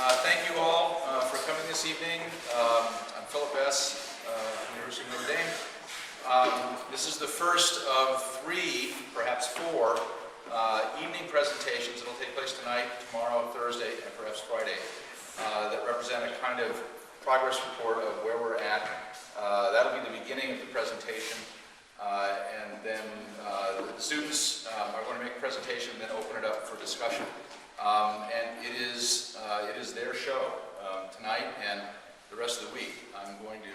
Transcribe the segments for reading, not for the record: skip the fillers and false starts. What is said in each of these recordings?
Thank you all for coming this evening. I'm Bess, University of Notre Dame. This is the first of 3, perhaps 4, evening presentations that will take place tonight, tomorrow, Thursday, and perhaps Friday, that represent a kind of progress report of where we're at. That'll be the beginning of the presentation, and then the students are going to make a presentation and then open it up for discussion. And it is their show tonight and the rest of the week. I'm going to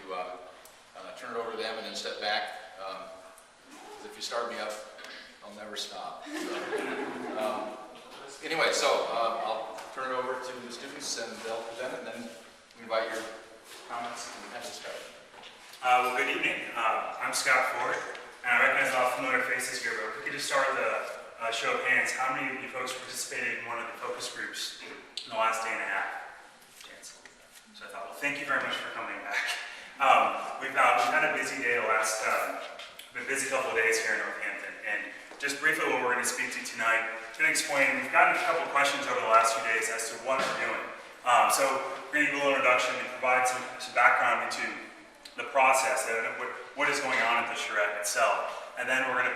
turn it over to them and then step back. If you start me up, I'll never stop. Anyway, I'll turn it over to the students and they'll present it, and then we invite your comments and discussion. Well, good evening. I'm Scott Ford, and I recognize a lot of familiar faces here, but if we could just start with a show of hands. How many of you folks participated in one of the focus groups in the last day and a half? So I thought, well, thank you very much for coming back. We've had a busy day been busy couple of days here in Northampton, and just briefly what we're going to speak to tonight, I'm going to explain, we've gotten a couple of questions over the last few days as to what we're doing. So we're going to do a little introduction and provide some background into the process, what is going on at the charrette itself, and then we're going to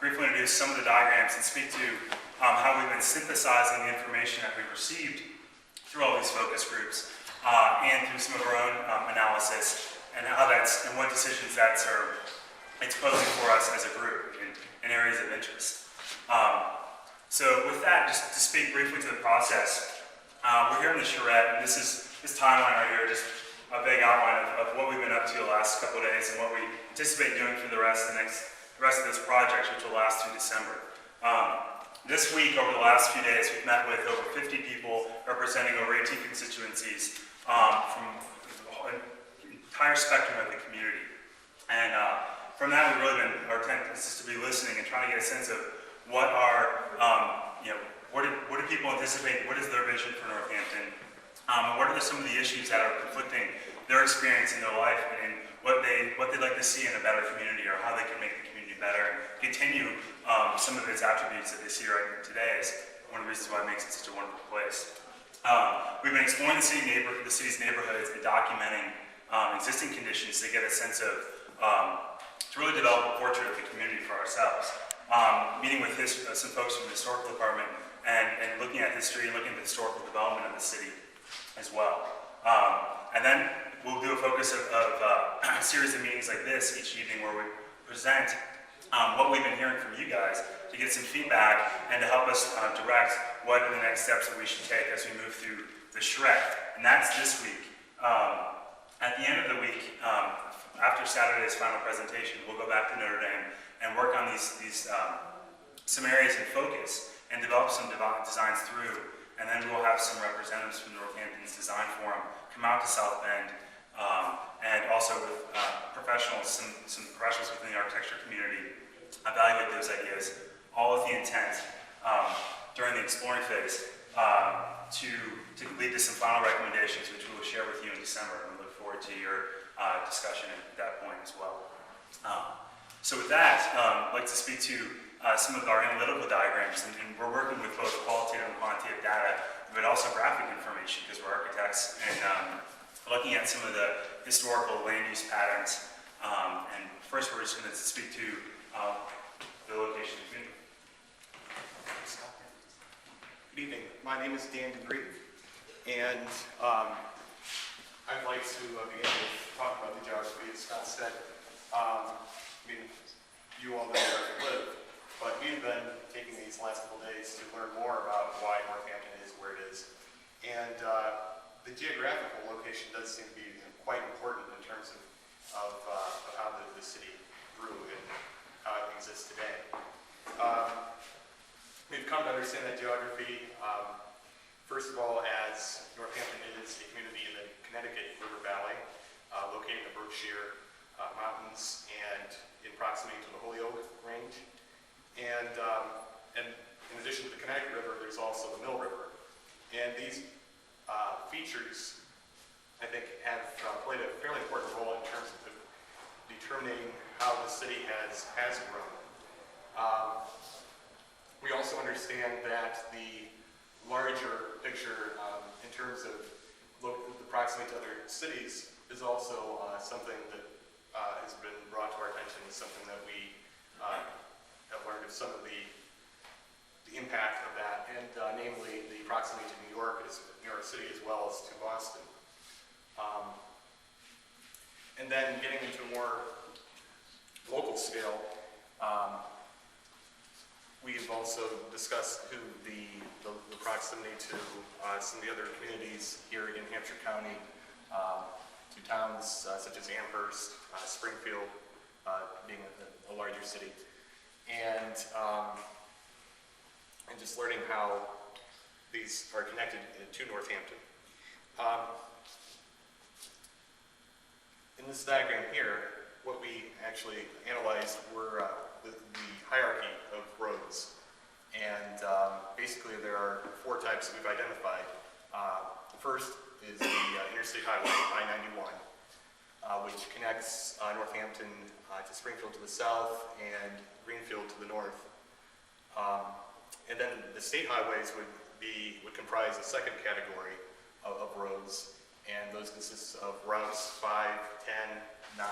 briefly introduce some of the diagrams and speak to how we've been synthesizing the information that we've received through all these focus groups and through some of our own analysis and how and what decisions it's posing for us as a group in areas of interest. So with that, just to speak briefly to the process, we're here in the charrette, and this timeline right here, just a vague outline of what we've been up to the last couple of days and what we anticipate doing for the rest of this project, which will last through December. This week, over the last few days, we've met with over 50 people representing over 18 constituencies from the entire spectrum of the community. And from that, our intent is just to be listening and trying to get a sense of what do people anticipate, what is their vision for Northampton, and what are some of the issues that are conflicting their experience in their life and what they'd like to see in a better community, or how they can make the community better and continue some of its attributes that they see right today is one of the reasons why it makes it such a wonderful place. We've been exploring the city's neighborhoods and documenting existing conditions to get a sense of, to really develop a portrait of the community for ourselves. Meeting with some folks from the historical department and looking at history and looking at the historical development of the city as well. And then we'll do a focus of a series of meetings like this each evening where we present what we've been hearing from you guys to get some feedback and to help us direct what are the next steps that we should take as we move through the charrette. And that's this week. At the end of the week, after Saturday's final presentation, we'll go back to Notre Dame and work on some areas in focus and develop some designs through. And then we'll have some representatives from Northampton's Design Forum come out to South Bend, and also with some professionals within the architecture community, evaluate those ideas, all with the intent during the exploring phase to lead to some final recommendations, which we will share with you in December, and we look forward to your discussion at that point as well. So with that, I'd like to speak to some of our analytical diagrams, and we're working with both qualitative and quantitative data, but also graphic information because we're architects, and looking at some of the historical land use patterns. And first we're just going to speak to the location. Good evening. My name is Dan DeGree, and I'd like to begin with talk about the geography. As Scott said, you all know where we live, but we've been taking these last couple days to learn more about why Northampton is where it is. And the geographical location does seem to be quite important in terms of how the city grew and how it exists today. We've come to understand that geography, first of all, as Northampton is a community in the Connecticut River Valley, located in the Berkshire Mountains and in proximity to the Holyoke Range. And in addition to the Connecticut River, there's also the Mill River. And these features, I think, have played a fairly important role in terms of determining how the city has grown. We also understand that the bigger picture in terms of the proximity to other cities is also something that has been brought to our attention, something that we have learned of some of the impact of that, and namely the proximity to New York City as well as to Boston. And then getting into a more local scale, we've also discussed who the proximity to some of the other communities here in Hampshire County, to towns such as Amherst, Springfield, being a larger city, and just learning how these are connected to Northampton. In this diagram here, what we actually analyzed were the hierarchy of roads. And basically there are 4 types that we've identified. The first is the Interstate Highway, I-91, which connects Northampton to Springfield to the south and Greenfield to the north. And then the state highways would comprise the second category of roads, and those consist of routes 5, 10, 9,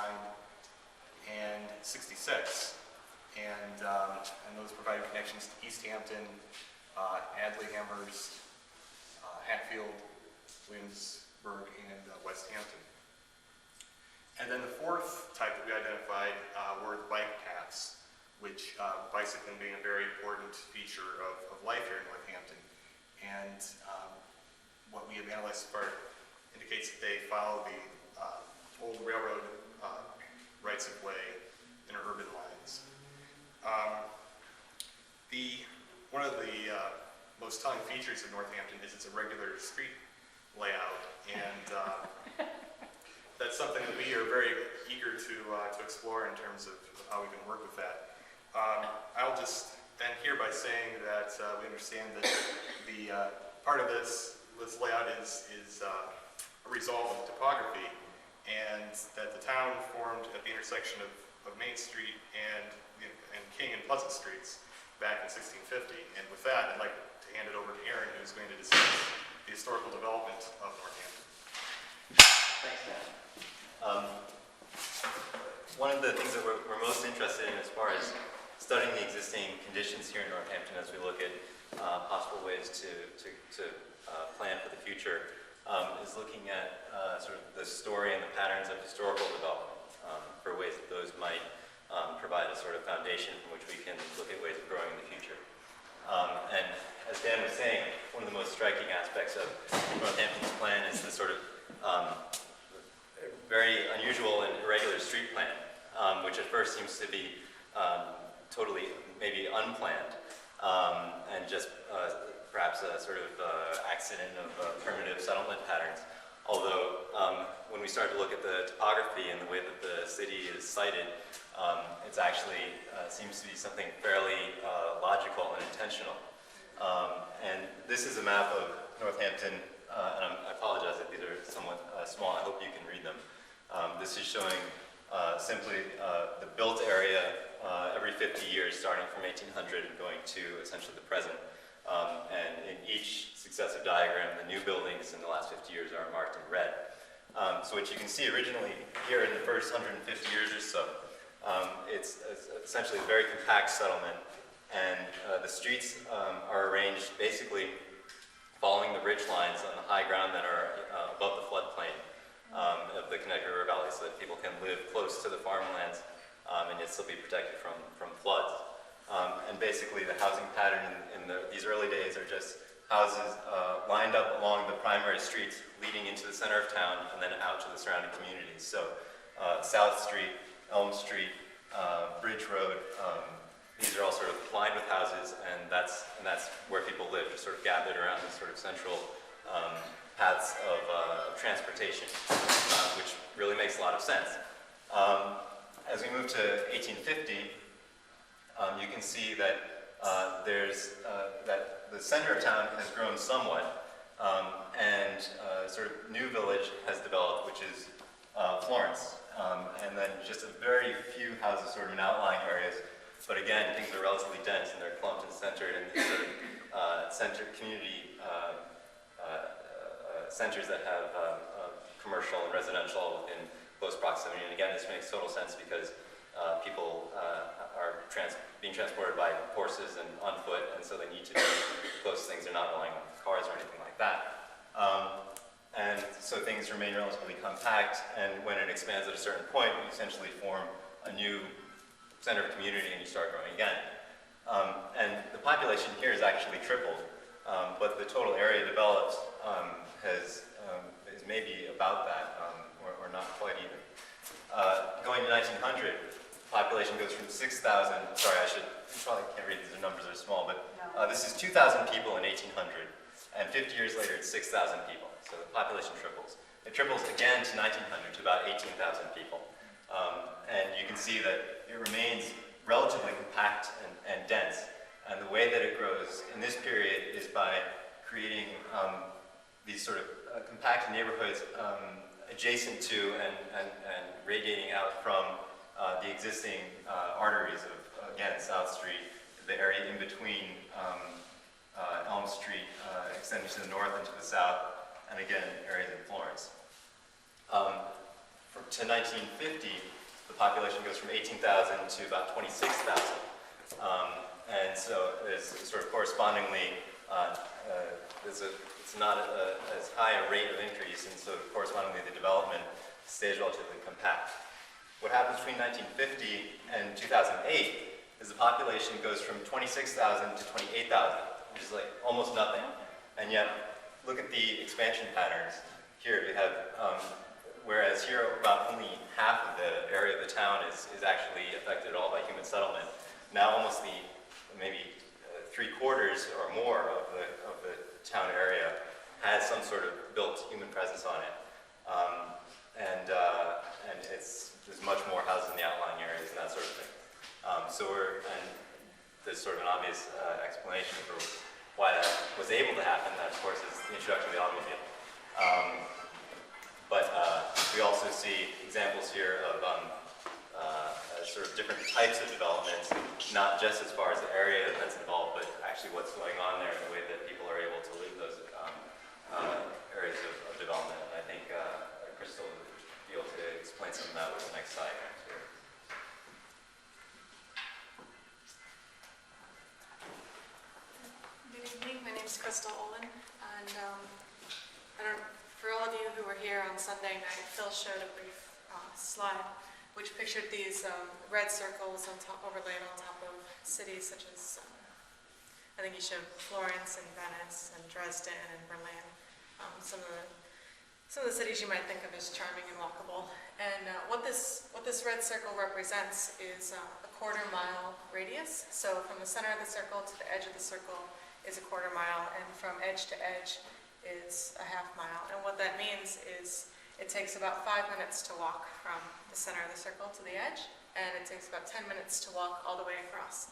and 66. And those provide connections to East Hampton, Adley, Amherst, Hatfield, Williamsburg, and West Hampton. And then the 4th type that we identified were the bike paths, which bicycling being a very important feature of life here in Northampton. And what we have analyzed so far indicates that they follow the old railroad rights-of-way interurban lines. One of the most telling features of Northampton is its irregular street layout, and that's something that we are very eager to explore in terms of how we can work with that. I'll just end here by saying that we understand that the part of this layout is a result of topography, and that the town formed at the intersection of Main Street and King and Pleasant Streets back in 1650. And with that, I'd like to hand it over to Aaron, who's going to discuss the historical development of Northampton. Thanks, Matt. One of the things that we're most interested in as far as studying the existing conditions here in Northampton as we look at possible ways to plan for the future is looking at sort of the story and the patterns of historical development for ways that those might provide a sort of foundation from which we can look at ways of growing in the future. And as Dan was saying, one of the most striking aspects of Northampton's plan is the sort of very unusual and irregular street plan, which at first seems to be totally maybe unplanned and just perhaps a sort of accident of primitive settlement patterns. Although when we start to look at the topography and the way that the city is sited, it's actually seems to be something fairly logical and intentional. And this is a map of Northampton, and I apologize if these are somewhat small. I hope you can read them. This is showing simply the built area every 50 years, starting from 1800 and going to essentially the present. And in each successive diagram, the new buildings in the last 50 years are marked in red. So what you can see originally here in the first 150 years or so, it's essentially a very compact settlement, and the streets are arranged basically following the ridge lines on the high ground that are above the floodplain of the Connecticut River Valley, so that people can live close to the farmlands and yet still be protected from floods. And basically the housing pattern in these early days are just houses lined up along the primary streets leading into the center of town and then out to the surrounding communities. So South Street, Elm Street, Bridge Road, these are all sort of lined with houses, and that's where people live, just sort of gathered around these sort of central paths of transportation, which really makes a lot of sense. As we move to 1850, you can see that that the center of town has grown somewhat, and sort of new village has developed, which is Florence, and then just a very few houses sort of in outlying areas. But again, things are relatively dense and they're clumped and centered in this sort of center community centers that have commercial and residential within close proximity. And again, this makes total sense because people are being transported by horses and on foot, and so they need to be close to things. They're not relying on cars or anything like that. And so things remain relatively compact, and when it expands at a certain point, you essentially form a new center of community and you start growing again. And the population here is actually tripled, but the total area developed is maybe about that, or not quite even. Going to 1900, population goes from 6,000, sorry, you probably can't read these, the numbers are small, but this is 2,000 people in 1800, and 50 years later it's 6,000 people, so the population triples. It triples again to 1900 to about 18,000 people. And you can see that it remains relatively compact and dense, and the way that it grows in this period is by creating these sort of compact neighborhoods adjacent to and radiating out from the existing arteries of, again, South Street, the area in between Elm Street, extending to the north and to the south, and again, areas in Florence. To 1950, the population goes from 18,000 to about 26,000. And so there's sort of correspondingly, it's not as high a rate of increase, and so correspondingly the development stays relatively compact. What happens between 1950 and 2008 is the population goes from 26,000 to 28,000, which is like almost nothing. And yet, look at the expansion patterns. Here we have, whereas here about only half of the area of the town is actually affected at all by human settlement. Now almost maybe 3/4 or more of the town area has some sort of built human presence on it. And there's much more houses in the outlying areas and that sort of thing. And there's sort of an obvious explanation for why that was able to happen. That, of course, is the introduction of the automobile. But we also see examples here of sort of different types of developments, not just as far as the area that's involved, but actually what's going on there and the way that people are able to live those areas of development. And I think Crystal will be able to explain some of that with the next slide. Good evening, my name is Crystal Olin, and for all of you who were here on Sunday night, Phil showed a brief slide which pictured these red circles overlaid on top of cities such as, I think he showed Florence and Venice and Dresden and Berlin, some of the cities you might think of as charming and walkable. And what this red circle represents is a 1/4 mile radius. So from the center of the circle to the edge of the circle is a 1/4 mile, and from edge to edge is a 1/2 mile. And what that means is it takes about 5 minutes to walk from the center of the circle to the edge, and it takes about 10 minutes to walk all the way across.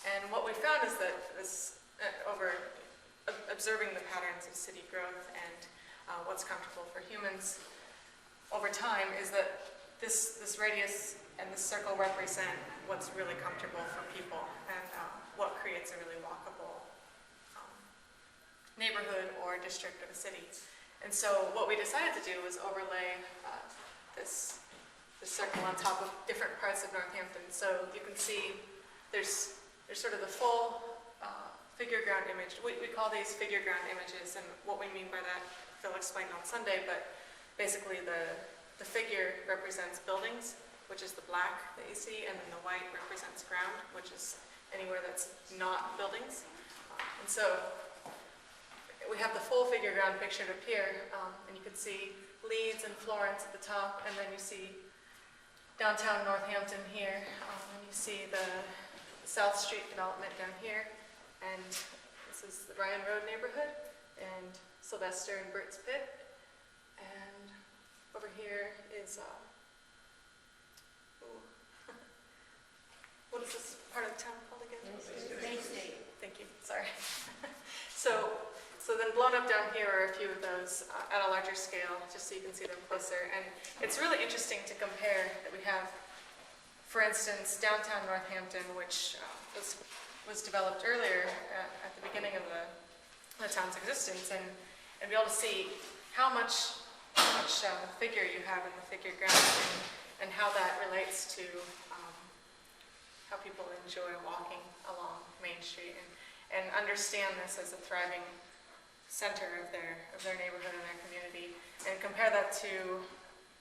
And what we found is that over observing the patterns of city growth and what's comfortable for humans over time, is that this radius and this circle represent what's really comfortable for people and what creates a really walkable neighborhood or district of a city. And so what we decided to do was overlay this circle on top of different parts of Northampton. So you can see there's sort of the full figure ground image. We call these figure ground images, and what we mean by that, Phil explained on Sunday, but basically the figure represents buildings, which is the black that you see, and then the white represents ground, which is anywhere that's not buildings. And so we have the full figure ground pictured up here, and you can see Leeds and Florence at the top, and then you see downtown Northampton here, and you see the South Street development down here, and this is the Ryan Road neighborhood, and Sylvester and Burt's Pit, and over here is, what is this part of the town called again? Bay State. Thank you, sorry. So then blown up down here are a few of those at a larger scale, just so you can see them closer. And it's really interesting to compare that we have, for instance, downtown Northampton, which was developed earlier at the beginning of the town's existence, and be able to see how much figure you have in the figure ground, and how that relates to how people enjoy walking along Main Street, and understand this as a thriving center of their neighborhood and their community, and compare that to,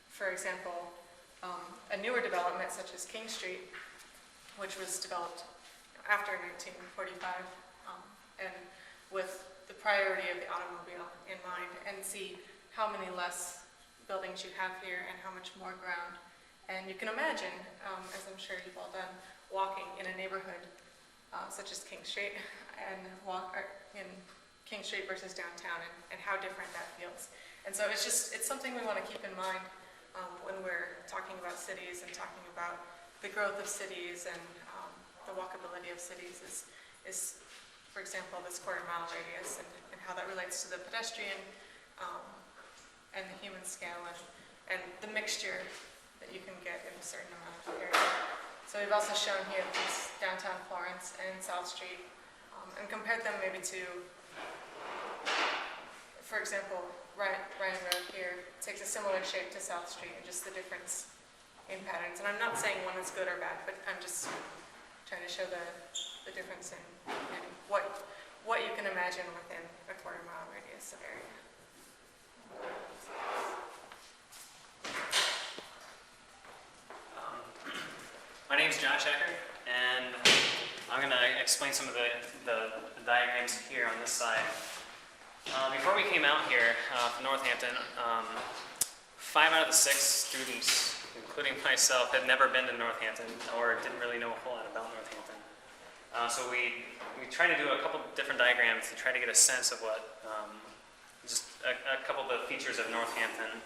for example, a newer development such as King Street, which was developed after 1945, and with the priority of the automobile in mind, and see how many less buildings you have here and how much more ground. And you can imagine, as I'm sure you've all done, walking in a neighborhood such as King Street, and in King Street versus downtown, and how different that feels. And so it's something we want to keep in mind when we're talking about cities and talking about the growth of cities and the walkability of cities is, for example, this quarter-mile radius, and how that relates to the pedestrian and the human scale, and the mixture that you can get in a certain amount of area. So we've also shown here these downtown Florence and South Street, and compared them maybe to, for example, Ryan Road here takes a similar shape to South Street, and just the difference in patterns. And I'm not saying one is good or bad, but I'm just trying to show the difference in what you can imagine within a quarter-mile radius of area. My name's Josh Ecker, and I'm going to explain some of the diagrams here on this side. Before we came out here from Northampton, 5 out of the 6 students, including myself, had never been to Northampton or didn't really know a whole lot about Northampton. So we tried to do a couple different diagrams to try to get a sense of what, just a couple of the features of Northampton,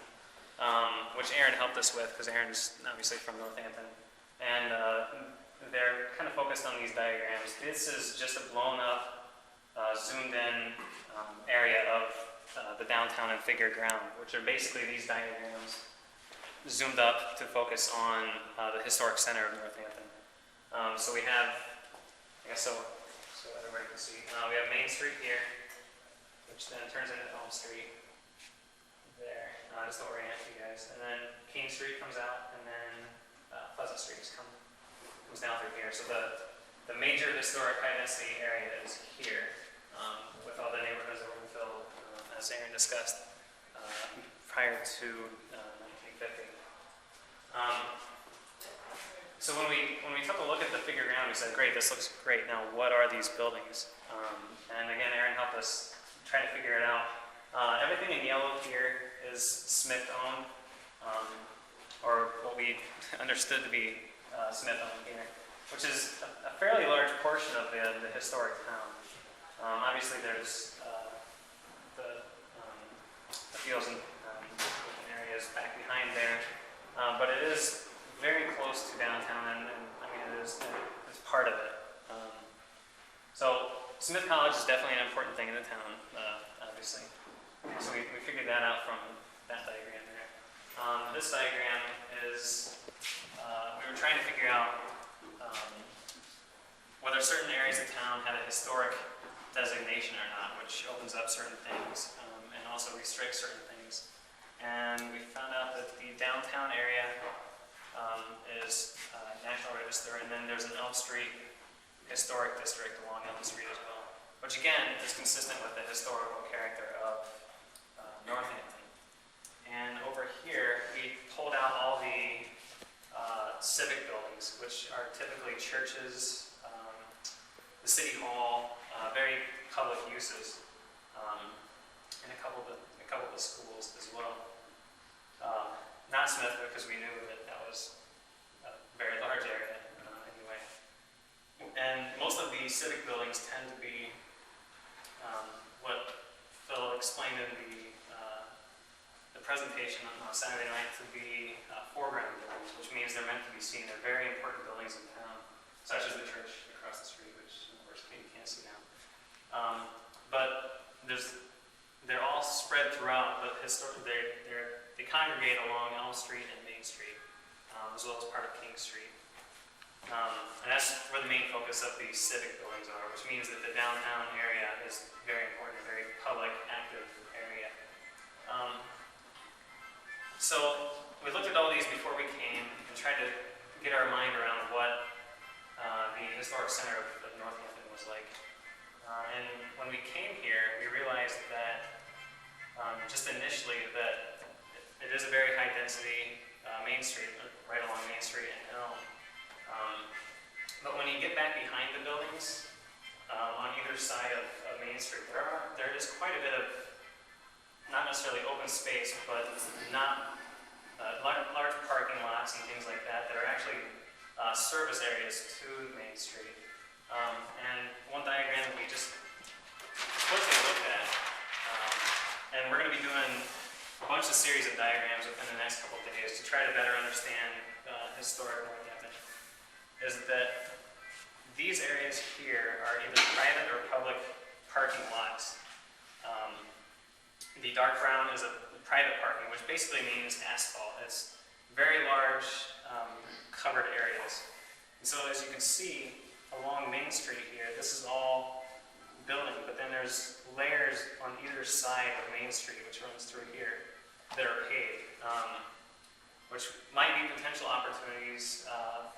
which Aaron helped us with, because Aaron's obviously from Northampton. And they're kind of focused on these diagrams. This is just a blown up, zoomed in area of the downtown and figure ground, which are basically these diagrams zoomed up to focus on the historic center of Northampton. So we have, I guess so everybody can see, we have Main Street here, which then turns into Elm Street there, just to orient you guys. And then King Street comes out, and then Pleasant Street comes down through here. So the major historic high density area is here, with all the neighborhoods that were filled, as Aaron discussed, prior to 1950. So when we took a look at the figure ground, we said, great, this looks great. Now, what are these buildings? And again, Aaron helped us try to figure it out. Everything in yellow here is Smith-owned, or what we understood to be Smith-owned here, which is a fairly large portion of the historic town. Obviously, there's the fields and areas back behind there, but it is very close to downtown, and I mean, it's part of it. So Smith College is definitely an important thing in the town, obviously. So we figured that out from that diagram there. This diagram is, we were trying to figure out whether certain areas of town had a historic designation or not, which opens up certain things and also restricts certain things. And we found out that the downtown area is National Register, and then there's an Elm Street historic district along Elm Street as well, which again is consistent with the historical character of Northampton. And over here, we pulled out all the civic buildings, which are typically churches, the city hall, very public uses, and a couple of the schools as well. Not Smith, because we knew that was a very large area anyway. And most of the civic buildings tend to be what Phil explained in the presentation on Saturday night to be foreground buildings, which means they're meant to be seen. They're very important buildings in town, such as the church across the street, which of course you can't see now. But they're all spread throughout, but they congregate along Elm Street and Main Street, as well as part of King Street. And that's where the main focus of these civic buildings are, which means that the downtown area is very important, a very public, active area. So we looked at all these before we came and tried to get our mind around what the historic center of Northampton was like. And when we came here, we realized that just initially that it is a very high density Main Street, right along Main Street and Elm. But when you get back behind the buildings, on either side of Main Street, there is quite a bit of, not necessarily open space, but not large parking lots and things like that are actually service areas to Main Street. And one diagram that we just quickly looked at, and we're going to be doing a bunch of series of diagrams within the next couple of days to try to better understand historic Northampton, is that these areas here are either private or public parking lots. The dark brown is a private parking, which basically means asphalt. It's very large covered areas. And so as you can see along Main Street here, this is all building, but then there's layers on either side of Main Street, which runs through here, that are paved, which might be potential opportunities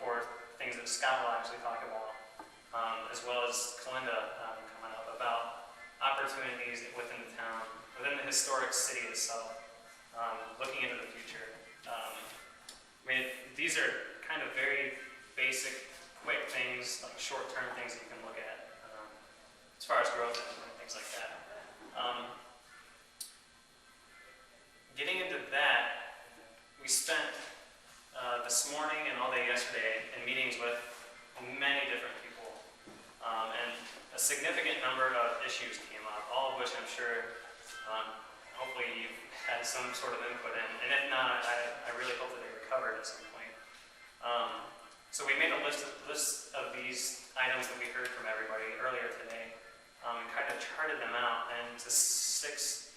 for things that Scott will actually talk about, as well as Kalinda coming up about opportunities within the town, within the historic city itself, looking into the future. I mean, these are kind of very basic, quick things, like short-term things that you can look at, as far as growth and things like that. Getting into that, we spent this morning and all day yesterday in meetings with many different people, and a significant number of issues came up, all of which I'm sure, hopefully you've had some sort of input in, and if not, I really hope that they were covered at some point. So we made a list of these items that we heard from everybody earlier today, and kind of charted them out into 6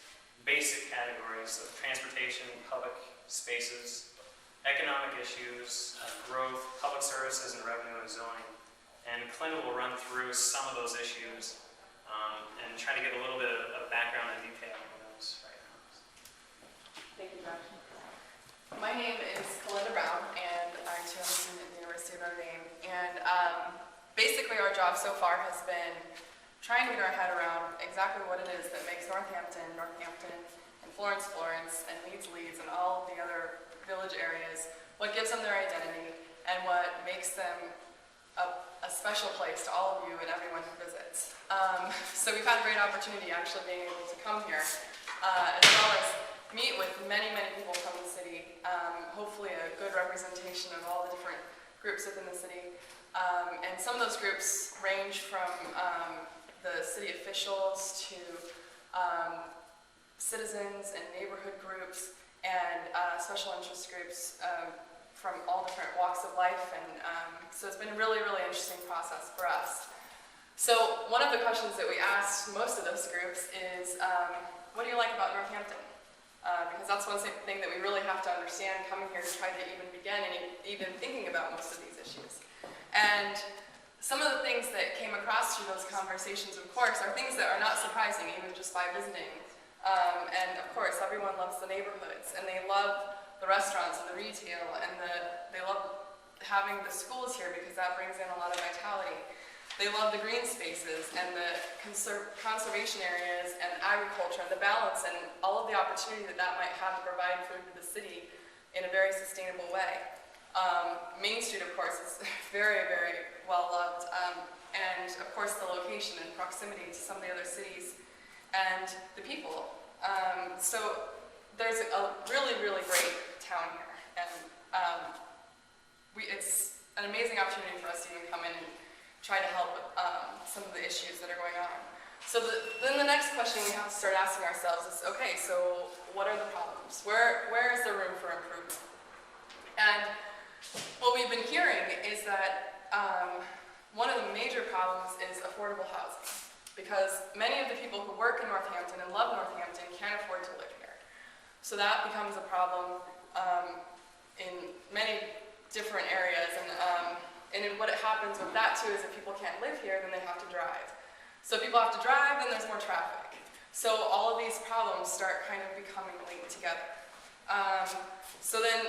basic categories of transportation, public spaces, economic issues, growth, public services, and revenue and zoning. And Clinton will run through some of those issues and try to get a little bit of background and detail on those right now. Thank you, Josh. My name is Kalinda Brown, and I'm a student at the University of Notre Dame. And basically our job so far has been trying to get our head around exactly what it is that makes Northampton, and Florence, and Leeds, and all the other village areas, what gives them their identity, and what makes them a special place to all of you and everyone who visits. So we've had a great opportunity actually being able to come here, as well as meet with many, many people from the city, hopefully a good representation of all the different groups within the city. And some of those groups range from the city officials to citizens and neighborhood groups and special interest groups from all different walks of life. And so it's been a really, really interesting process for us. So one of the questions that we asked most of those groups is, what do you like about Northampton? Because that's one thing that we really have to understand coming here to try to even begin and even thinking about most of these issues. And some of the things that came across through those conversations, of course, are things that are not surprising even just by visiting. And of course, everyone loves the neighborhoods, and they love the restaurants and the retail, and they love having the schools here because that brings in a lot of vitality. They love the green spaces and the conservation areas and agriculture and the balance and all of the opportunity that that might have to provide food to the city in a very sustainable way. Main Street, of course, is very, very well loved, and of course the location and proximity to some of the other cities and the people. So there's a really, really great town here, and it's an amazing opportunity for us to even come in and try to help with some of the issues that are going on. So then the next question we have to start asking ourselves is, okay, so what are the problems? Where is there room for improvement? And what we've been hearing is that one of the major problems is affordable housing, because many of the people who work in Northampton and love Northampton can't afford to live here. So that becomes a problem in many different areas, and what happens with that too is if people can't live here, then they have to drive. So if people have to drive, then there's more traffic. So all of these problems start kind of becoming linked together. So then,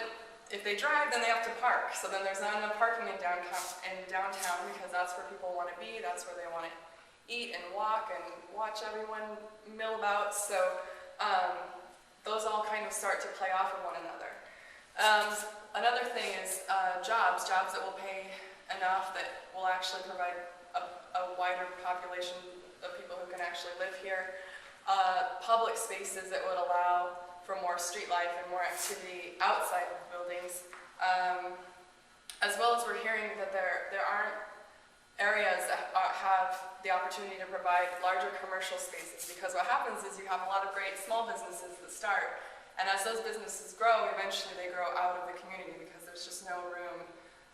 if they drive, then they have to park. So then there's not enough parking in downtown because that's where people want to be, that's where they want to eat and walk and watch everyone mill about. So those all kind of start to play off of one another. Another thing is jobs that will pay enough that will actually provide a wider population of people who can actually live here. Public spaces that would allow for more street life and more activity outside of buildings. As well as we're hearing that there aren't areas that have the opportunity to provide larger commercial spaces, because what happens is you have a lot of great small businesses that start, and as those businesses grow, eventually they grow out of the community because there's just no room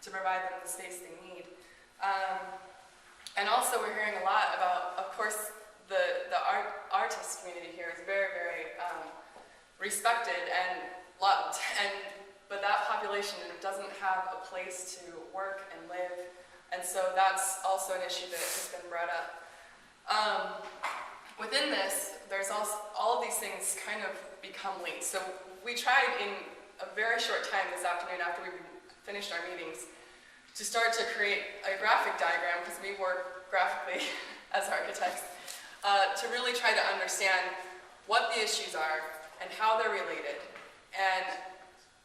to provide them the space they need. And also we're hearing a lot about, of course, the artist community here is very, very respected and loved, but that population doesn't have a place to work and live, and so that's also an issue that has been brought up. Within this, there's also all of these things kind of become linked. So we tried in a very short time this afternoon after we finished our meetings to start to create a graphic diagram, because we work graphically as architects, to really try to understand what the issues are and how they're related, and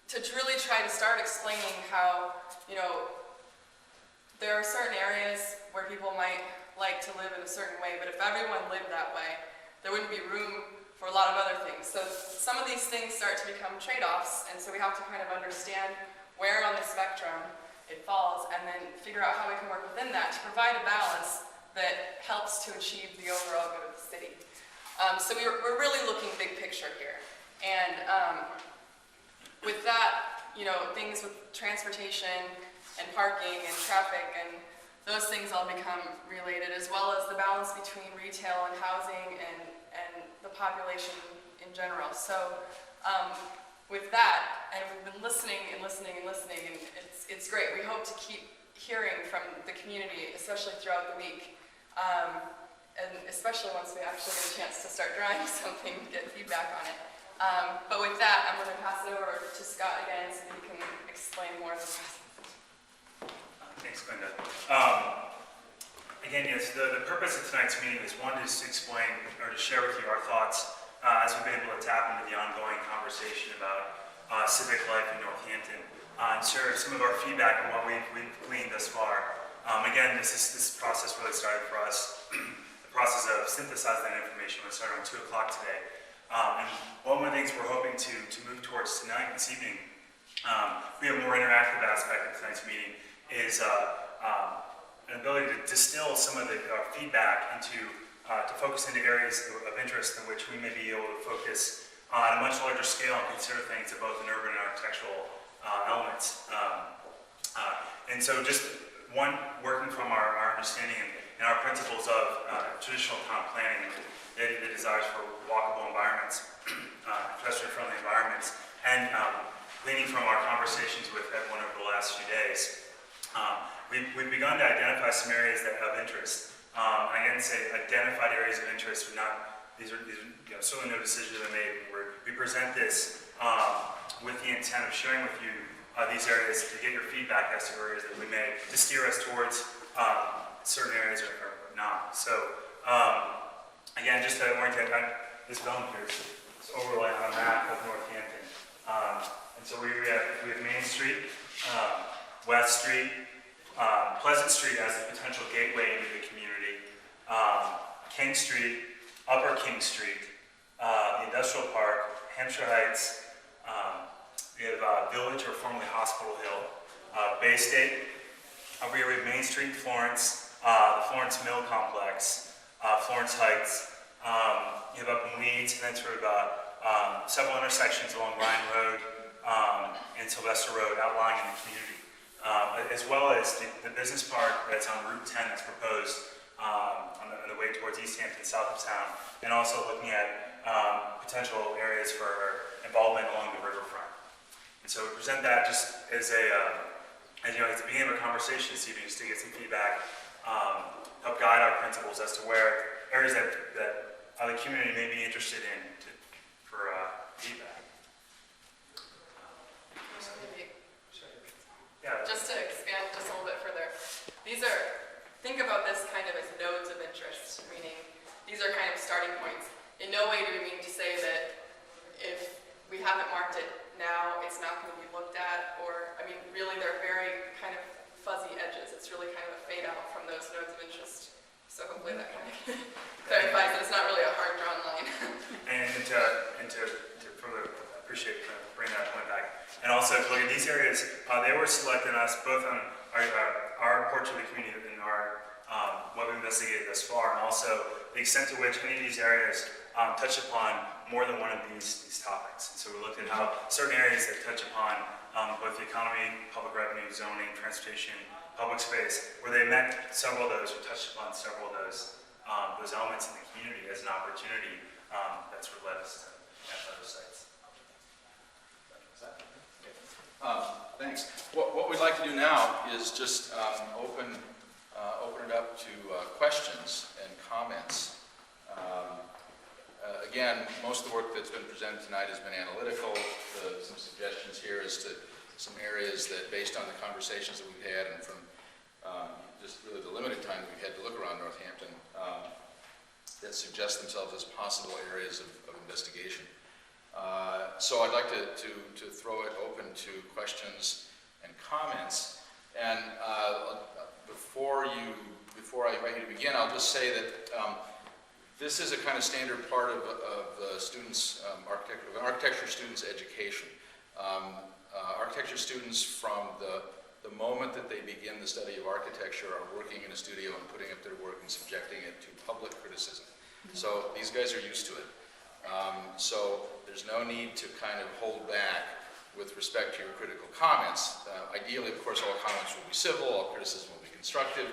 to really try to start explaining how, there are certain areas where people might like to live in a certain way, but if everyone lived that way, there wouldn't be room for a lot of other things. So some of these things start to become trade-offs, and so we have to kind of understand where on the spectrum it falls, and then figure out how we can work within that to provide a balance that helps to achieve the overall good of the city. So we're really looking big picture here. And with that, things with transportation and parking and traffic and those things all become related, as well as the balance between retail and housing and the population in general. So with that, and we've been listening and it's great. We hope to keep hearing from the community, especially throughout the week, and especially once we actually get a chance to start drawing something, get feedback on it. But with that, I'm going to pass it over to Scott again so that he can explain more of the process. Thanks, Glenda. Again, yes, the purpose of tonight's meeting is one is to explain or to share with you our thoughts as we've been able to tap into the ongoing conversation about civic life in Northampton, and share some of our feedback on what we've gleaned thus far. Again, this process really started for us. The process of synthesizing that information was started around 2 o'clock today. And one of the things we're hoping to move towards tonight, this evening, we have a more interactive aspect of tonight's meeting, is an ability to distill some of our feedback into, to focus into areas of interest in which we may be able to focus on a much larger scale and consider things of both an urban and architectural elements. And so just one, working from our understanding and our principles of traditional town planning, the desires for walkable environments, pedestrian-friendly environments, and gleaning from our conversations with everyone over the last few days, we've begun to identify some areas that have interest. I didn't say identified areas of interest, but these are certainly no decisions that are made. We present this with the intent of sharing with you these areas to get your feedback as to areas that we may, to steer us towards certain areas or not. So again, just to orientate, this film here is overlay on a map of Northampton. And so we have Main Street, West Street, Pleasant Street as a potential gateway into the community, King Street, Upper King Street, the Industrial Park, Hampshire Heights, we have Village, or formerly Hospital Hill, Bay State, we have Main Street, Florence, the Florence Mill Complex, Florence Heights, you have up in Leeds, and then sort of several intersections along Rhine Road and Sylvester Road outlying in the community, as well as the business park that's on Route 10 that's proposed on the way towards East Hampton, south of town, and also looking at potential areas for involvement along the riverfront. And so we present that just as at the beginning of a conversation this evening, just to get some feedback, help guide our principals as to where areas that the community may be interested in for feedback. we mean to say that if we haven't marked it now, it's not going to be looked at? Or, I mean, really, they're very kind of fuzzy edges. It's really kind of a fade out from those nodes of interest. So hopefully that kind of clarifies that it's not really a hard drawn line. And to further appreciate bringing that point back. And also to look at these areas, they were selecting us both on our report to the community and our what we investigated thus far, and also the extent to which any of these areas touch upon more than one of these topics. And so we looked at how certain areas that touch upon both the economy, public revenue, zoning, transportation, public space, where they met several of those or touched upon several of those elements in the community as an opportunity that's what led us to other sites. Thanks. What we'd like to do now is just open it up to questions and comments. Again, most of the work that's been presented tonight has been analytical. Some suggestions here as to some areas that, based on the conversations that we've had and from just really the limited time that we've had to look around Northampton, that suggest themselves as possible areas of investigation. So I'd like to throw it open to questions and comments. And before I invite you to begin, I'll just say that this is a kind of standard part of the students' architecture students' education. Architecture students, from the moment that they begin the study of architecture, are working in a studio and putting up their work and subjecting it to public criticism. So these guys are used to it. So there's no need to kind of hold back with respect to your critical comments. Ideally, of course, all comments will be civil, all criticism will be constructive,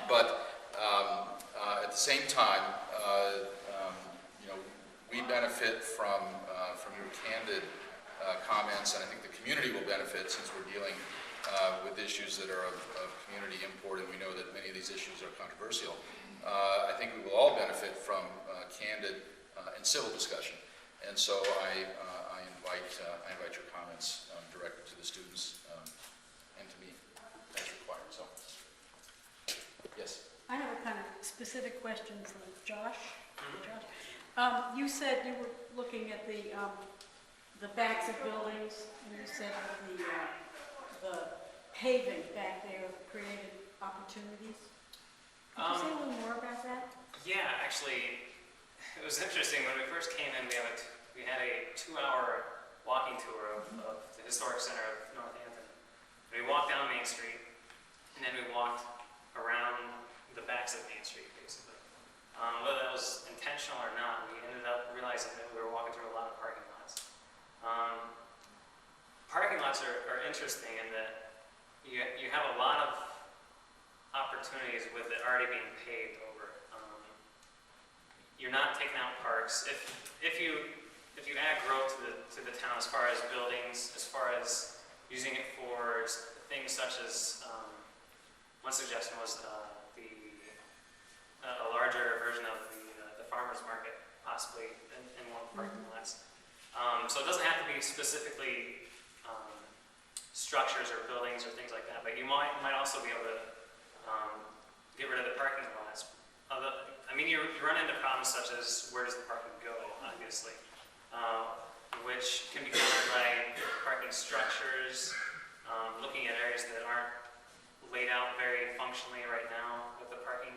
but at the same time, we benefit from your candid comments, and I think the community will benefit, since we're dealing with issues that are of community import, and we know that many of these issues are controversial. I think we will all benefit from candid and civil discussion, and so I invite your comments directed to the students and to me as required. So, yes. I have a kind of specific question for Josh. You said you were looking at the backs of buildings, and you said the paving back there created opportunities. Could you say a little more about that? Yeah, actually, it was interesting. When we first came in, we had a 2-hour walking tour of the historic center of Northampton. We walked down Main Street, and then we walked around the backs of Main Street, basically. Whether that was intentional or not, we ended up realizing that we were walking through a lot of parking lots. Parking lots are interesting in that you have a lot of opportunities with it already being paved over. You're not taking out parks. If you add growth to the town, as far as buildings, as far as using it for things such as one suggestion was a larger version of the farmers market, possibly in one of the parking lots. So it doesn't have to be specifically structures or buildings or things like that, but you might also be able to get rid of the parking lots. I mean, you run into problems such as, where does the parking go, obviously, which can be covered by parking structures, looking at areas that aren't laid out very functionally right now with the parking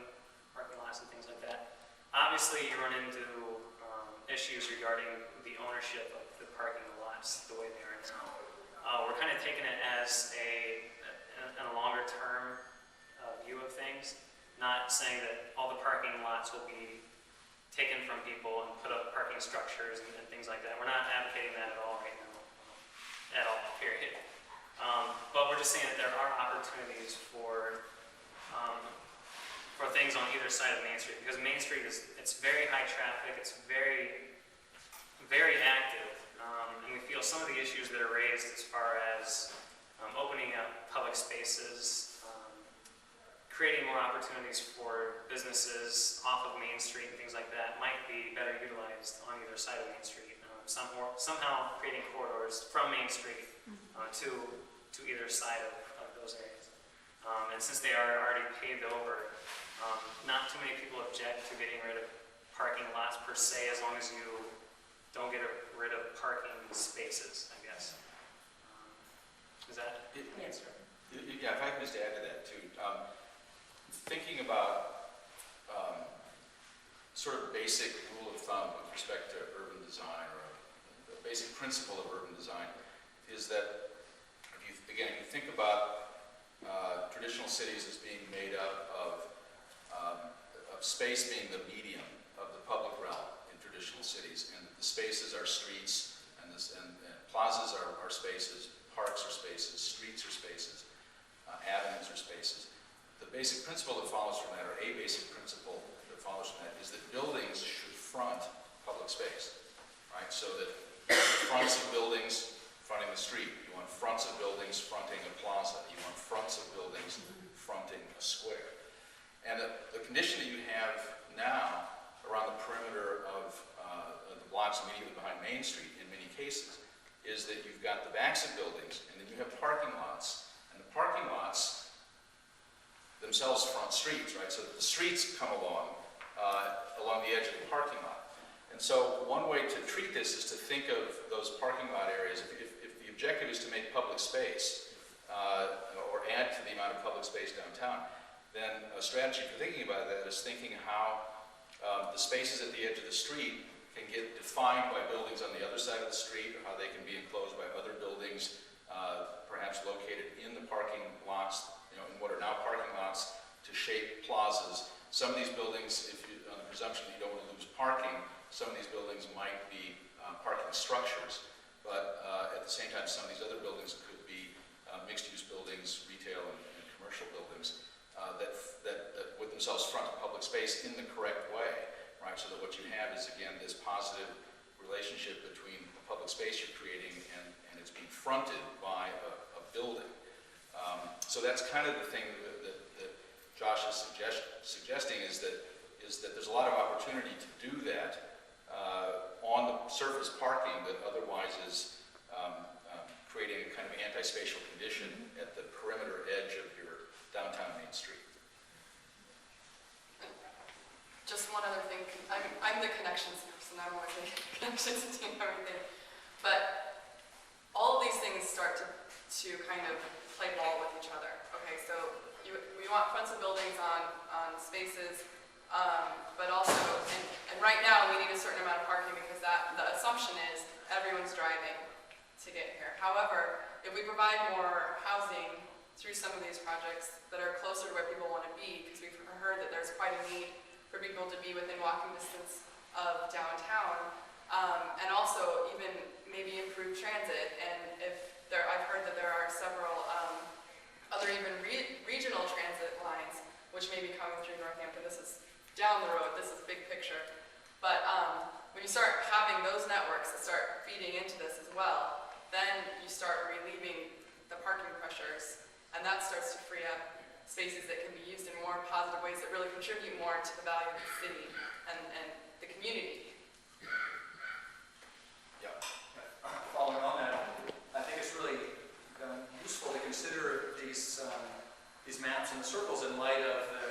lots and things like that. Obviously, you run into issues regarding the ownership of the parking lots the way they are now. We're kind of taking it as a longer term view of things, not saying that all the parking lots will be taken from people and put up parking structures and things like that. We're not advocating that at all right now, at all, period. But we're just saying that there are opportunities for things on either side of Main Street, because Main Street it's very high traffic, it's very, very active, and we feel some of the issues that are raised as far as opening up public spaces, creating more opportunities for businesses off of Main Street and things like that might be better utilized on either side of Main Street. Somehow creating corridors from Main Street to either side of those areas. And since they are already paved over, not too many people object to getting rid of parking lots per se, as long as you spaces, I guess. Is that an answer? Yeah, if I could just add to that too. Thinking about sort of basic rule of thumb with respect to urban design, or a basic principle of urban design, is that if you think about traditional cities as being made up of space being the medium of the public realm in traditional cities, and the spaces are streets, and plazas are spaces, parks are spaces, streets are spaces, avenues are spaces. The basic principle that follows from that, or a basic principle that follows from that, is that buildings should front public space, right? So that fronts of buildings fronting the street, you want fronts of buildings fronting a plaza, you want fronts of buildings fronting a square. And the condition that you have now around the perimeter of the blocks immediately behind Main Street in many cases is that you've got the backs of buildings, and then you have parking lots, and the parking lots themselves front streets, right? So the streets come along the edge of the parking lot. And so one way to treat this is to think of those parking lot areas. If the objective is to make public space or add to the amount of public space downtown, then a strategy for thinking about that is thinking how the spaces at the edge of the street can get defined by buildings on the other side of the street, or how they can be enclosed by other buildings, perhaps located in the parking lots, in what are now parking lots, to shape plazas. Some of these buildings, on the presumption that you don't want to lose parking, some of these buildings might be parking structures, but at the same time, some of these other buildings could be mixed-use buildings, retail and commercial buildings that with themselves front public space in the correct way, right? So that what you have is, again, this positive relationship between the public space you're creating and it's being fronted by a building. So that's kind of the thing that Josh is suggesting is that there's a lot of opportunity to do that on the surface parking that otherwise is creating a kind of anti-spatial condition at the perimeter edge of your downtown Main Street. Just one other thing, I'm the connections person, I'm with the connections team and everything, but all of these things start to kind of play ball with each other. Okay, so we want fronts of buildings on spaces, but also, and right now we need a certain amount of parking because the assumption is everyone's driving to get here. However, if we provide more housing through some of these projects that are closer to where people want to be, because we've heard that there's quite a need for people to be within walking distance of downtown, and also even maybe improve transit. And I've heard that there are several other even regional transit lines which may be coming through Northampton. This is down the road, this is big picture. But when you start having those networks that start feeding into this as well, then you start relieving the parking pressures, and that starts to free up spaces that can be used in more positive ways that really contribute more to the value of the city and the community. Yeah. Following on that, I think it's really useful to consider these maps and the circles in light of the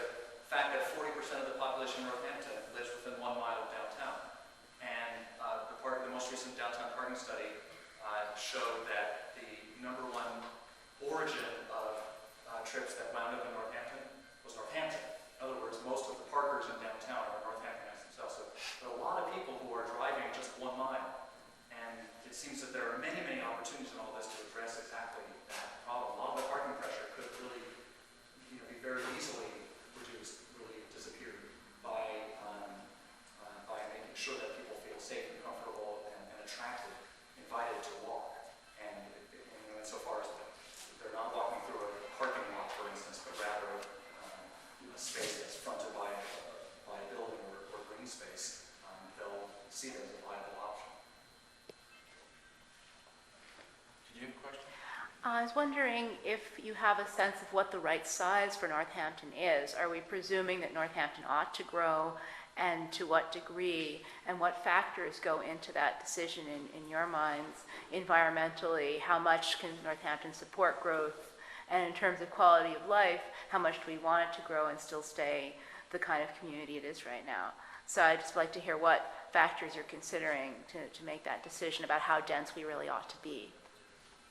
fact that 40% of the population of Northampton lives within 1 mile of downtown. And the most recent downtown parking study showed that the #1 origin of trips that wound up in Northampton was Northampton. In other words, most of the parkers in downtown are Northamptonites themselves. So there are a lot of people who are driving just 1 mile. And it seems that there are many, many opportunities in all this to address exactly that problem. A lot of the parking pressure could really be very easily reduced, really disappeared by making sure that people feel safe and comfortable and attracted, invited to walk. And insofar as they're not walking through a parking lot, for instance, but rather a space that's fronted by a building or green space, they'll see it as a viable option. Did you have a question? I was wondering if you have a sense of what the right size for Northampton is. Are we presuming that Northampton ought to grow, and to what degree, and what factors go into that decision in your minds? Environmentally, how much can Northampton support growth? And in terms of quality of life, how much do we want it to grow and still stay the kind of community it is right now? So I'd just like to hear what factors you're considering to make that decision about how dense we really ought to be.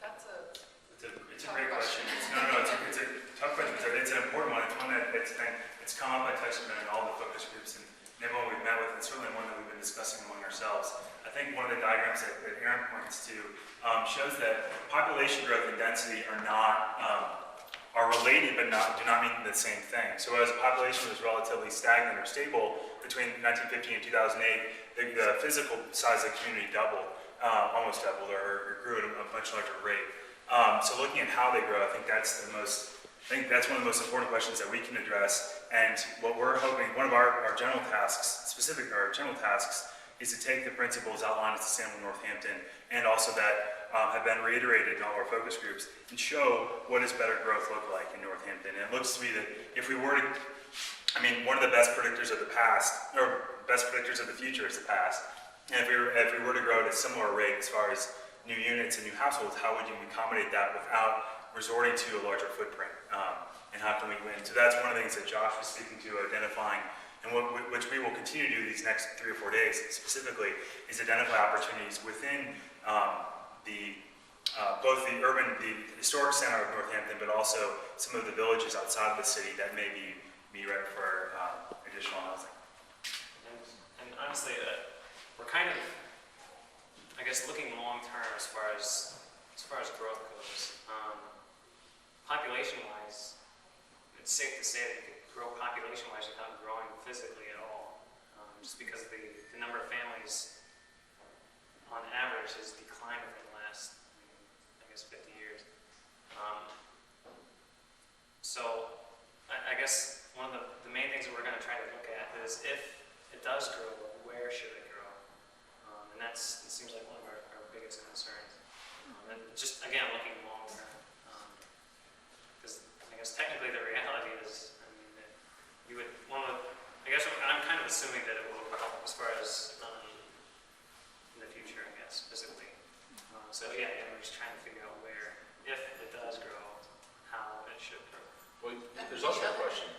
That's a It's a great question. It's a tough question. It's an important one. It's one that it's come up. I touched on it in all the focus groups and everyone we've met with. It's certainly one that we've been discussing among ourselves. I think one of the diagrams that Aaron points to shows that population growth and density are related but do not mean the same thing. So as population was relatively stagnant or stable between 1950 and 2008, the physical size of the community doubled, almost doubled, or grew at a much larger rate. So looking at how they grow, I think that's one of the most important questions that we can address. And what we're hoping, one of our general tasks, is to take the principles outlined at the San Northampton and also that have been reiterated in all our focus groups and show what does better growth look like in Northampton. And it looks to me that if we were to, one of the best predictors of the past, or best predictors of the future is the past. And if we were to grow at a similar rate as far as new units and new households, how would you accommodate that without resorting to a larger footprint? And how can we win? So that's one of the things that Josh was speaking to, identifying, and which we will continue to do these next 3 or 4 days specifically, is identify opportunities within both the historic center of Northampton, but also some of the villages outside of the city that may be ready for additional housing. And honestly, we're kind of, I guess, looking long term as far as growth goes. Population-wise, it's safe to say that you could grow population-wise without growing physically at all, just because the number of families, on average, has declined over the last, I guess, 50 years. So, I guess one of the main things that we're going to try to look at is if it does grow, where should it grow? And it seems like one of our biggest concerns. And just, again, looking long term. Because I guess technically the reality is, I'm kind of assuming that it will grow as far as in the future, I guess, physically. So yeah, we're just trying to figure out where, if it does grow, how it should grow. Well, there's also a question.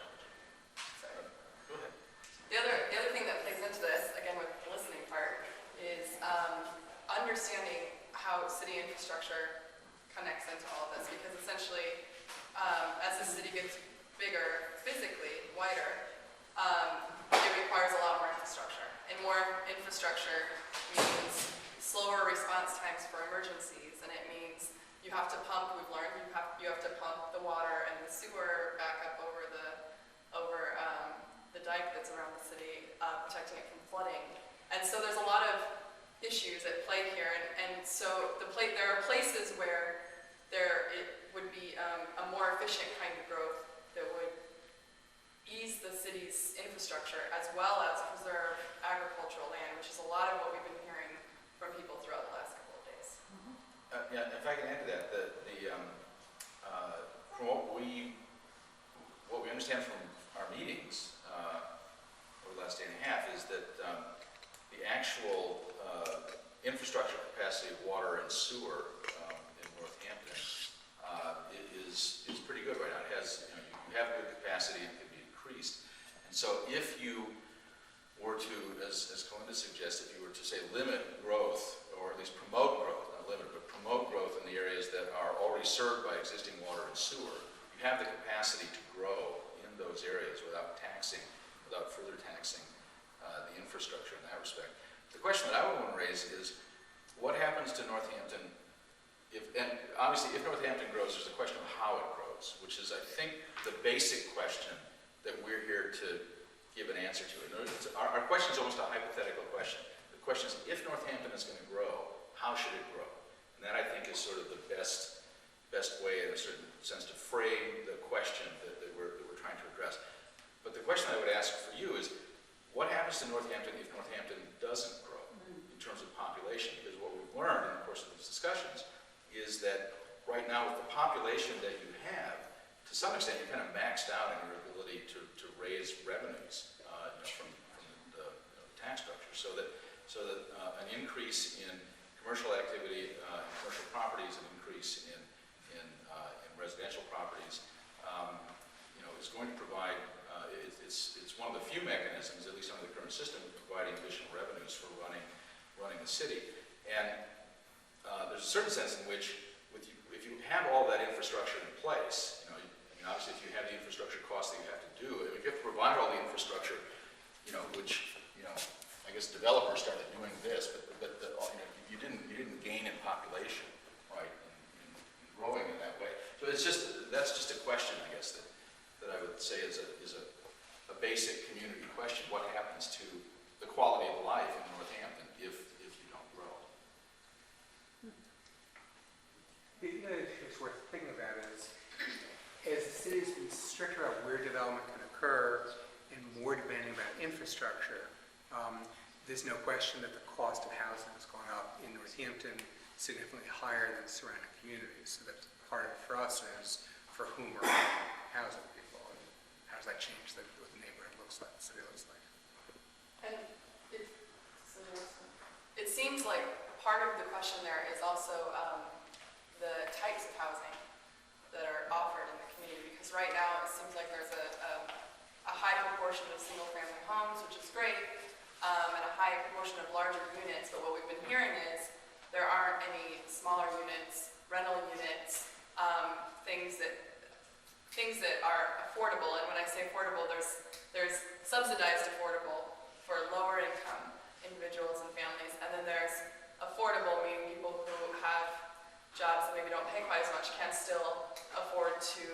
Sorry. Go ahead. The other thing that plays into this, again with the listening part, is understanding how city infrastructure connects into all of this. Because essentially, as the city gets bigger, physically wider, it requires a lot more infrastructure. And more infrastructure means slower response times for emergencies, and it means you have to pump. We've learned you have to pump the water and the sewer back up over the dike that's around the city, protecting it from flooding. And so there's a lot of issues at play here, and so there are places where it would be a more efficient kind of growth that would ease the city's infrastructure as well as preserve agricultural land, which is a lot of what we've been hearing from people throughout the last couple of days. Yeah, if I can add to that, from what we understand from our meetings over the last day and a half is that the actual infrastructure capacity of water and sewer in Northampton is pretty good right now. It has, you have good capacity and can be increased. And so if you were to, as Cohen suggests, if you were to say limit growth, or at least promote growth, not limit, but promote growth in the areas that are already served by existing water and sewer, you have the capacity to grow in those areas without further taxing the infrastructure in that respect. The question that I would want to raise is, what happens to Northampton and obviously if Northampton grows, there's a question of how it grows, which is, I think, the basic question that we're here to give an answer to. Our question is almost a hypothetical question. The question is, if Northampton is going to grow, how should it grow? And that, I think, is sort of the best way, in a certain sense, to frame the question that we're trying to address. But the question I would ask for you is, what happens to Northampton if Northampton doesn't grow in terms of population? Because what we've learned in the course of these discussions is that right now, with the population that you have, to some extent, you're kind of maxed out in your ability to raise revenues from the tax structure, so that an increase in commercial activity, commercial properties, an increase in residential properties, is going to provide. It's one of the few mechanisms, at least under the current system, to providing additional revenues for running the city. And there's a certain sense in which, if you have all that infrastructure in place, obviously if you have the infrastructure costs that you have to do, if you have to provide all the infrastructure, which, I guess developers started doing this, but you didn't gain in population, right, in growing in that way. So that's just a question, I guess, that I would say is a basic community question. What happens to the quality of life in Northampton if you don't grow? The other thing that's worth thinking about is, as the city's been stricter about where development can occur and more demanding about infrastructure, there's no question that the cost of housing has gone up in Northampton significantly higher than surrounding communities. So that's part of it for us is for whom we're housing people, and how does that change what the neighborhood looks like, the city looks like. And it seems like part of the question there is also the types of housing that are offered in the community, because right now it seems like there's a high proportion of single-family homes, which is great, and a high proportion of larger units, but what we've been hearing is there aren't any smaller units, rental units, things that are affordable. And when I say affordable, there's subsidized affordable for lower income individuals and families, and then there's affordable, meaning people who have jobs that maybe don't pay quite as much can still afford to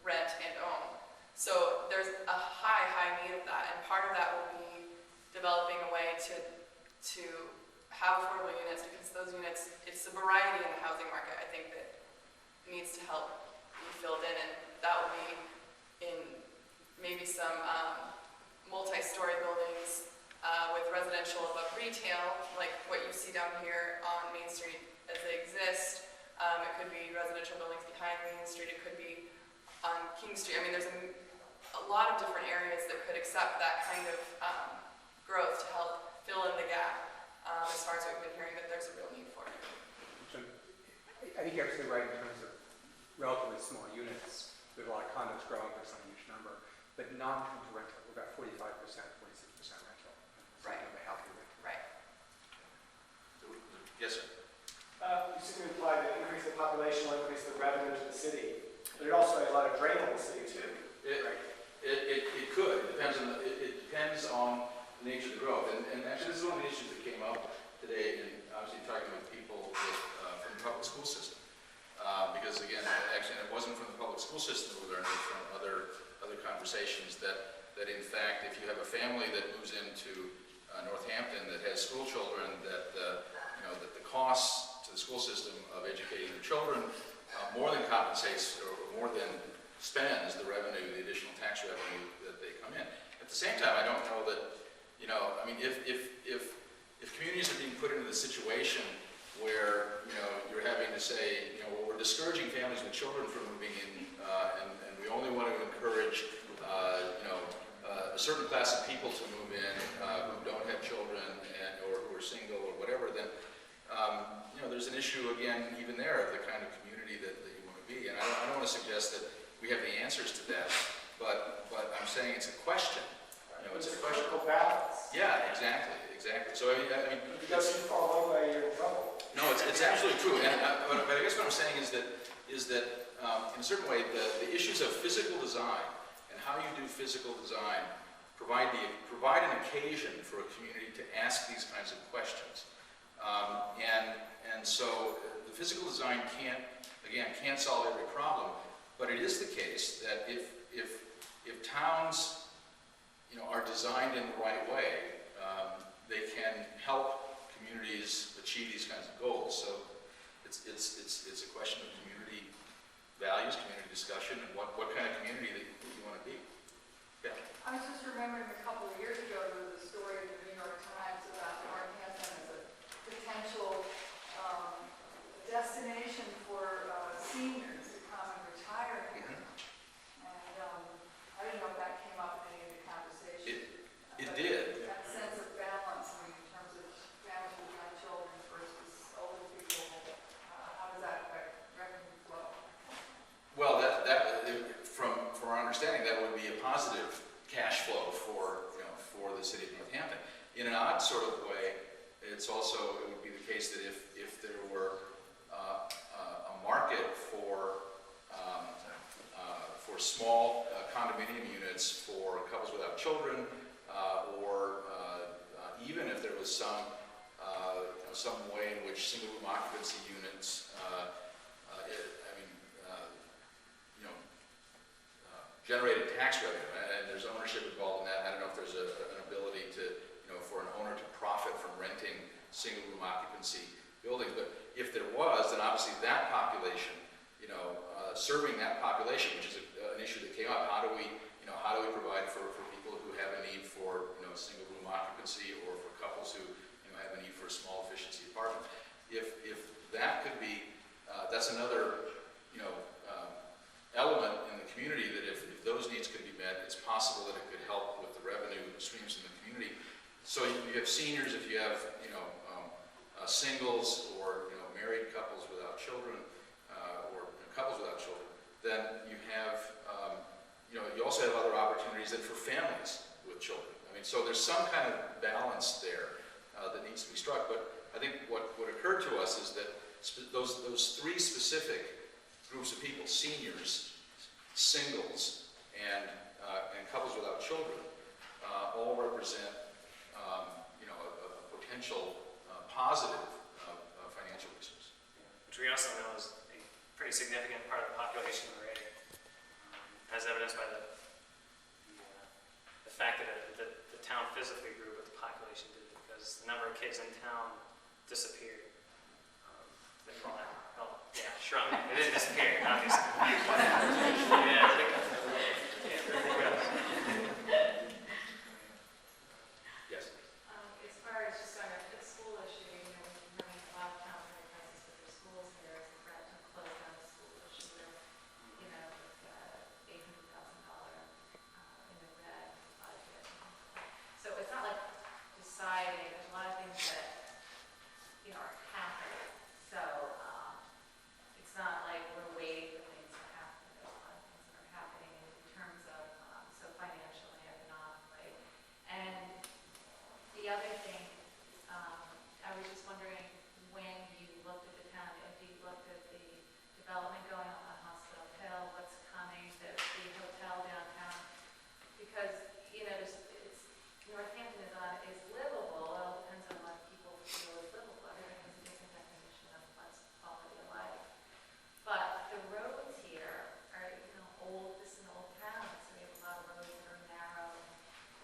rent and own. So there's a high need of that, and part of that will be developing a way to have affordable units, because those units, it's a variety in the housing market, I think, that needs to help be filled in, and that will be in maybe some multi-story buildings with residential above retail, like what you see down here on Main Street as they exist. It could be residential buildings behind Main Street, it could be on King Street. I mean, there's a lot of different areas that could accept that kind of growth to help fill in the gap, as far as what we've been hearing that there's a real need for. So I think you're absolutely right in terms of relatively small units. There's a lot of condos growing for some huge number, but not in terms of rental. We're about 45%, 46% rental. So Right. we have a healthy rental. Right. Yes, sir. You seem to imply that increase the population will increase the revenue to the city, but it also has a lot of drain on the city too. It could. It depends on the nature of the growth. And actually, this is one of the issues that came up today in obviously talking with people from the public school system. Because again, actually, it wasn't from the public school system. We learned it from other conversations that in fact, if you have a family that moves into Northampton that has school children, that that the costs to the school system of educating their children more than compensates or more than spends the revenue, the additional tax revenue that they come in. At the same time, I don't know that, I mean, if communities are being put into the situation where, you're having to say, well, we're discouraging families with children from moving in, and we only want to encourage, a certain class of people to move in who don't have children or who are single or whatever, then, there's an issue, again, even there, of the kind of community that you want to be. And I don't want to suggest that we have the answers to that, but I'm saying it's a question. It's a question. Critical balance. Yeah, exactly. So I mean, If you go too far one way, you're in trouble. no, it's absolutely true. But I guess what I'm saying is that in a certain way, the issues of physical design and how you do physical design provide an occasion for a community to ask these kinds of questions. And so the physical design can't solve every problem, but it is the case that if towns, are designed in the right way, they can help communities achieve these kinds of goals. So it's a question of community values, community discussion, and what kind of community that you want to be. Yeah. I was just remembering a couple of years ago, there was a story in the New York Times about Northampton as a potential destination for seniors to come and retire here. And I didn't know if that came up in any of the conversation. It did. That sense of balance in terms of families with young children versus units for couples without children, or even if there was some some way in which single room occupancy units, generated tax revenue, and there's ownership involved in that. I don't know if there's an ability to, for an owner to profit from renting single room occupancy buildings, but if there was, then obviously that population, serving that population, which is an issue that came up, how do we provide for people who have a need for, single room occupancy, or for couples who, have a need for a small efficiency apartment. If that could be, that's another, element in the community that if those needs could be met, it's possible that it could help with the revenue streams in the community. So you have seniors, if you have, singles, or, married couples without children, or couples without children, then you have, you also have other opportunities then for families with children. I mean, so there's some kind of balance there that needs to be struck. But I think what occurred to us is that those three specific groups of people, seniors, singles, and couples without children, all represent, a potential positive financial resource. Which we also know is a pretty significant part of the population of the area, as evidenced by the fact that the town physically grew, but the population didn't, because the number of kids in town disappeared. Shrunk. It didn't disappear, obviously. Yes. As far as just on the school issue, we're having a lot of towns in crisis with their schools. There is a threat to close down the school issue with, with $800,000 in the red budget. So it's not like deciding. There's a lot of things that are happening. So it's not like we're waiting for things to happen. There's a lot of things that are happening in terms of so financially, economically, and the other thing, I was just wondering, when you looked at the town, if you looked at the development going on Hospital Hill, what's coming, the hotel downtown, because, Northampton is livable. It all depends on what people feel is livable. Everyone has a different definition of what's quality of life. But the roads here are, old, this is an old town, so we have a lot of roads that are narrow.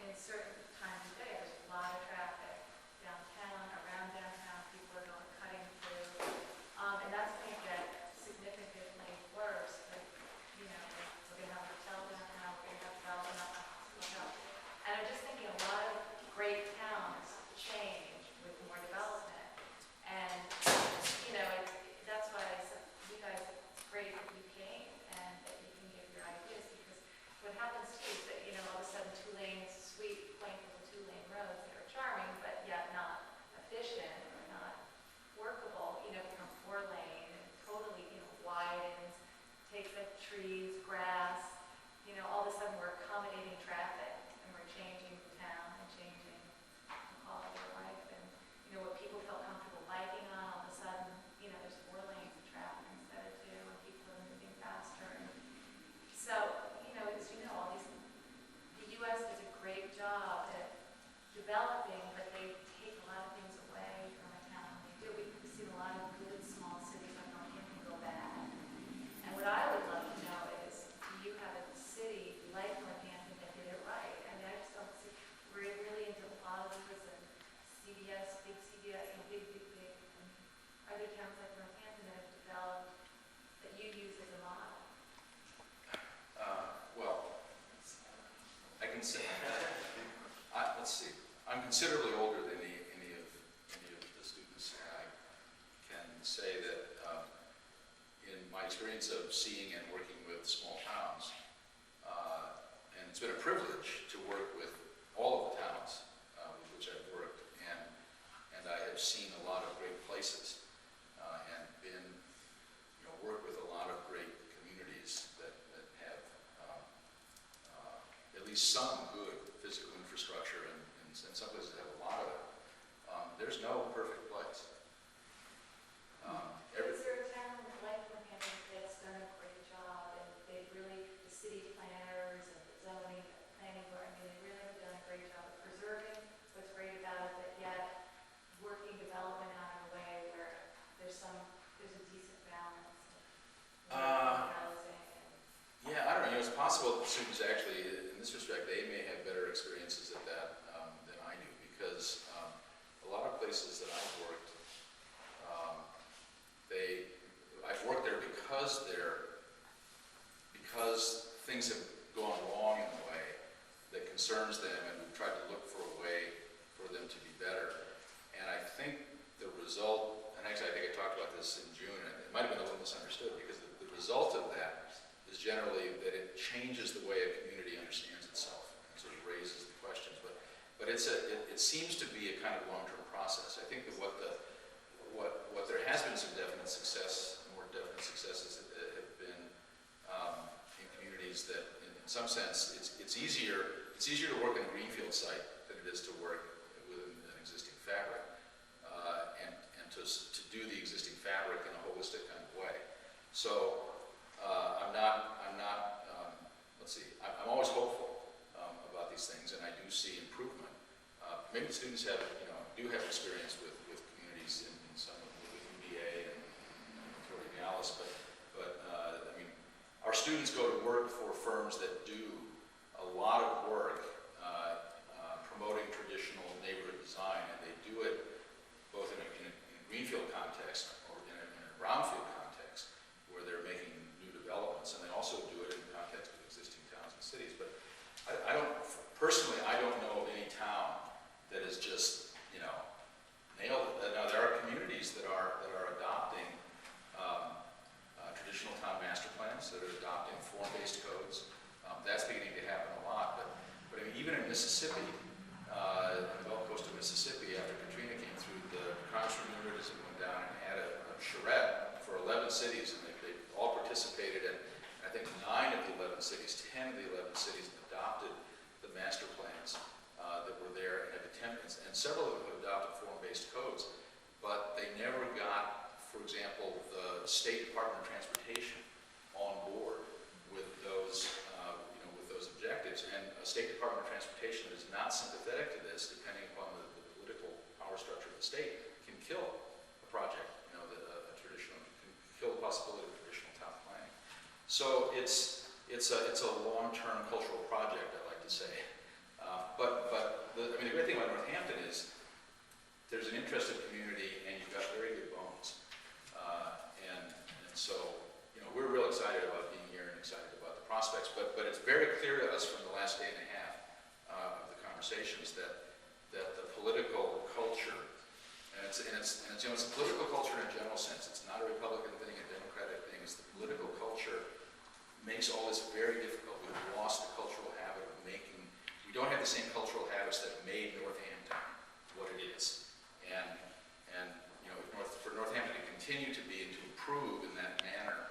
And in certain times of day, there's a lot of traffic downtown, around downtown, people are cutting through. And that's going to get significantly worse. But, we're going to have a hotel downtown, we're going to have development up on Hospital Hill. And I'm just thinking a lot of great towns change with more development. And, that's why I said, you guys, it's great that you came and that you can give your ideas, because what happens too is that, all of a sudden 2 lanes, sweet, quaint little 2-lane roads that are charming, but yet not efficient, not workable, become 4-lane and totally, widens, takes up trees, grass, all of a sudden we're accommodating traffic and we're changing the town and changing the quality of life, and, what people felt comfortable biking on, all of a sudden, there's 4 lanes of traffic instead of 2, and people are moving faster. And so, as all these, the U.S. does a great job at developing, but they take a lot of things away from a town. They do. We've seen a lot of good small cities like Northampton go bad. And what I would love to know is, do you have a city like Northampton that did it right? I mean, I just don't see, we're really into plazas and CVS, big CVS, big. Are there towns like Northampton that have developed that you use as a model? Well, I can say, let's see. I'm considerably older than any of the students, and I can say that in my experience of seeing and working with small towns, and it's been a privilege to work with all of the towns with which I've worked, and I have seen a lot of great places, and been, work with a lot of great communities that have at least some good physical infrastructure, and some places have a lot of it. There's no perfect place. Is there a town like Northampton that's done a great job, and they really, the city planners and the zoning because things have gone wrong in a way that concerns them, and we've tried to look for a way for them to be better. And I think the result, and actually I think I talked about this in June, and it might have been a little misunderstood, because the result of that is generally that it changes the way a community understands itself, and sort of raises the questions. But it seems to be a kind of long-term process. I think that what there has been some definite success, more definite successes have been in communities that, in some sense, it's easier to work in a greenfield site than it is to work within an existing fabric, and to do the existing fabric in a holistic kind of way. So I'm always hopeful about these things, and I do see improvement. Maybe the students do have experience with communities in some with UDA and Alice, but I mean, our students go to work for firms that do a lot of work promoting traditional neighborhood design, and they do it both in a greenfield context or in a brownfield context, where they're making new developments, and they also do it in the context of existing towns and cities. But I don't know of any town that has just nailed it. Now there are communities that are adopting traditional town master plans, that are adopting form-based codes. That's beginning to happen a lot. But I mean, even in Mississippi, on the Gulf Coast of Mississippi, after Katrina came through, the Congress Remuneratism went down and had a charrette for 11 cities, and they all participated, and I think 9 of the 11 cities, 10 of the 11 cities adopted the master plans that were there, and have attempted, and several of them have adopted form-based codes, but they never got, for example, the State Department of Transportation on board with those, with those objectives. And a State Department of Transportation that is not sympathetic to this, depending upon the political power structure of the state, can kill a project. Can kill the possibility of traditional town planning. So it's a long-term cultural project, I like to say. The great thing about Northampton is there's an interested community, and you've got very good bones. And so, we're real excited about being here and excited about the prospects. But it's very clear to us from the last day and a half of the conversations that the political culture, and it's a political culture in a general sense. It's not a Republican thing, a Democratic thing. It's the political culture makes all this very difficult. We've lost the cultural habit of making. We don't have the same cultural habits that made Northampton what it is. And for Northampton to continue to be and to improve in that manner,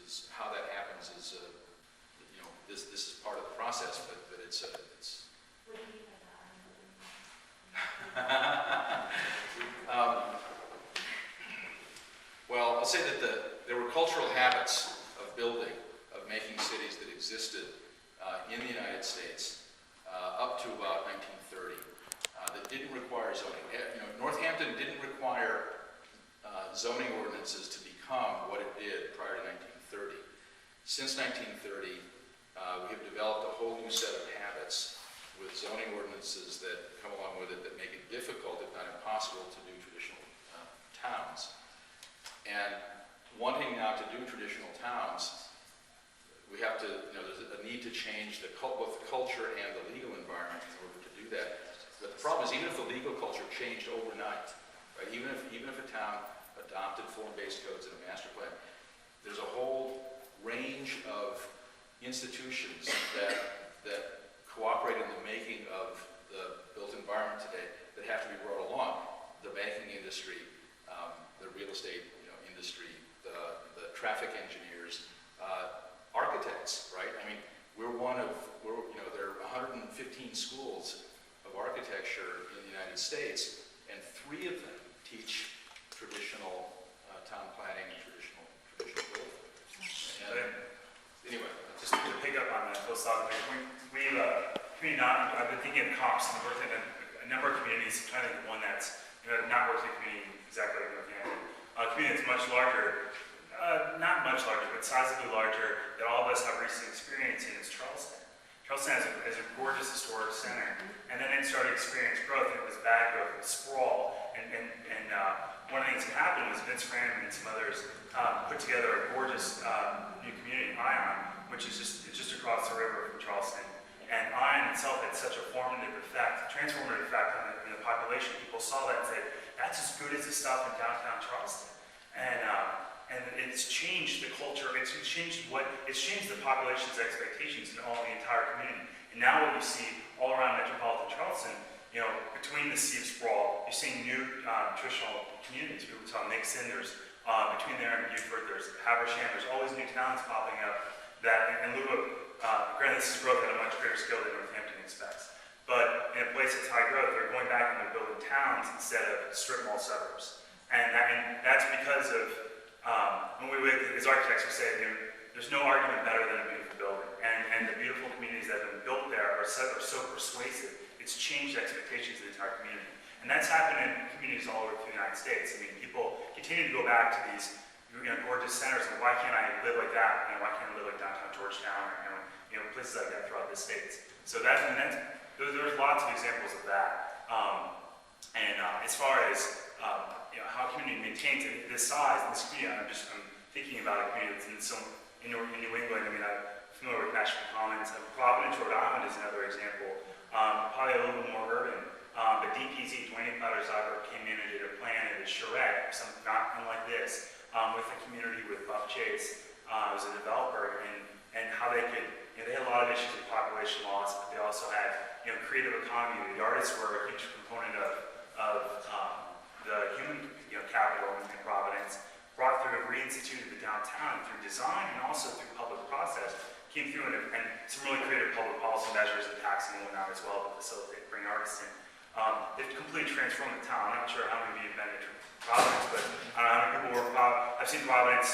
is how that happens. Is this is part of the process, but it's. What do you mean by that? Well, I'll say that there were cultural habits of building, of making cities that existed in the United States up to about 1930 that didn't require zoning. Northampton didn't require zoning ordinances to become what it did prior to 1930. Since 1930, we have developed a whole new set of habits with zoning ordinances that come along with it that make it difficult, if not impossible, to do traditional towns. And wanting now to do traditional towns, we have to, there's a need to change both the culture and the legal environment in order to do that. But the problem is, even if the legal culture changed overnight, right? Even if a town adopted form-based codes and a master plan, there's a whole range of institutions that cooperate in the making of the built environment today that have to be brought along. The banking industry, the real estate industry, the traffic engineers, architects, right? I mean, there are 115 schools of architecture in the United States, and 3 of them teach traditional town planning and traditional building. And anyway, Just to pick up on that philosophically, I've been thinking of comps and worked in a number of communities, trying to think of one that's not worked in a community exactly like Northampton. A community that's much larger, not much larger, but sizably larger, that all of us have recent experience in is Charleston. Charleston has a gorgeous historic center, and then it started to experience growth, and it was bad growth, it was sprawl, and one of the things that happened was Vince Cranham and some others put together a gorgeous new community, Ion, which is just across the river from Charleston. And Ion itself had such a transformative effect on the population. People saw that and said, that's as good as the stuff in downtown Charleston. And it's changed the culture, it's changed the population's expectations in the entire community. And now what you see all around metropolitan Charleston, between the sea of sprawl, you're seeing new traditional communities. We saw Nixon, there's between there and Beaufort, there's Habersham, there's all these new towns popping up that in lieu of, granted this is growth at a much greater scale than Northampton expects. But in a place that's high growth, they're going back and they're building towns instead of strip mall suburbs. And that's because of, as architects we say, there's no argument better than a beautiful building. And the beautiful communities that have been built there are so persuasive, it's changed expectations of the entire community. And that's happened in communities all over the United States. I mean, people continue to go back to these gorgeous centers, and why can't I live like that? Why can't I live like downtown Georgetown, or places like that throughout the states? So there's lots of examples of that. As far as how a community maintains this size, this community, I'm thinking about a community that's in New England. I mean, I'm familiar with National Commons. Providence, Rhode Island is another example. Probably a little bit more urban. But DPZ, Dwayne Potter-Zyber, came in and did a plan at a charrette, something not unlike this, with a community with Buck Chase as a developer, and how they could, they had a lot of issues with population loss, but they also had, creative economy. The artists were a huge component of the human, capital in Providence, brought through and reinstituted the downtown through design and also through public process, came through and some really creative public policy measures and taxing and whatnot as well to facilitate, bring artists in. They've completely transformed the town. I'm not sure how many of you have been to Providence, but I don't know how many people were I've seen Providence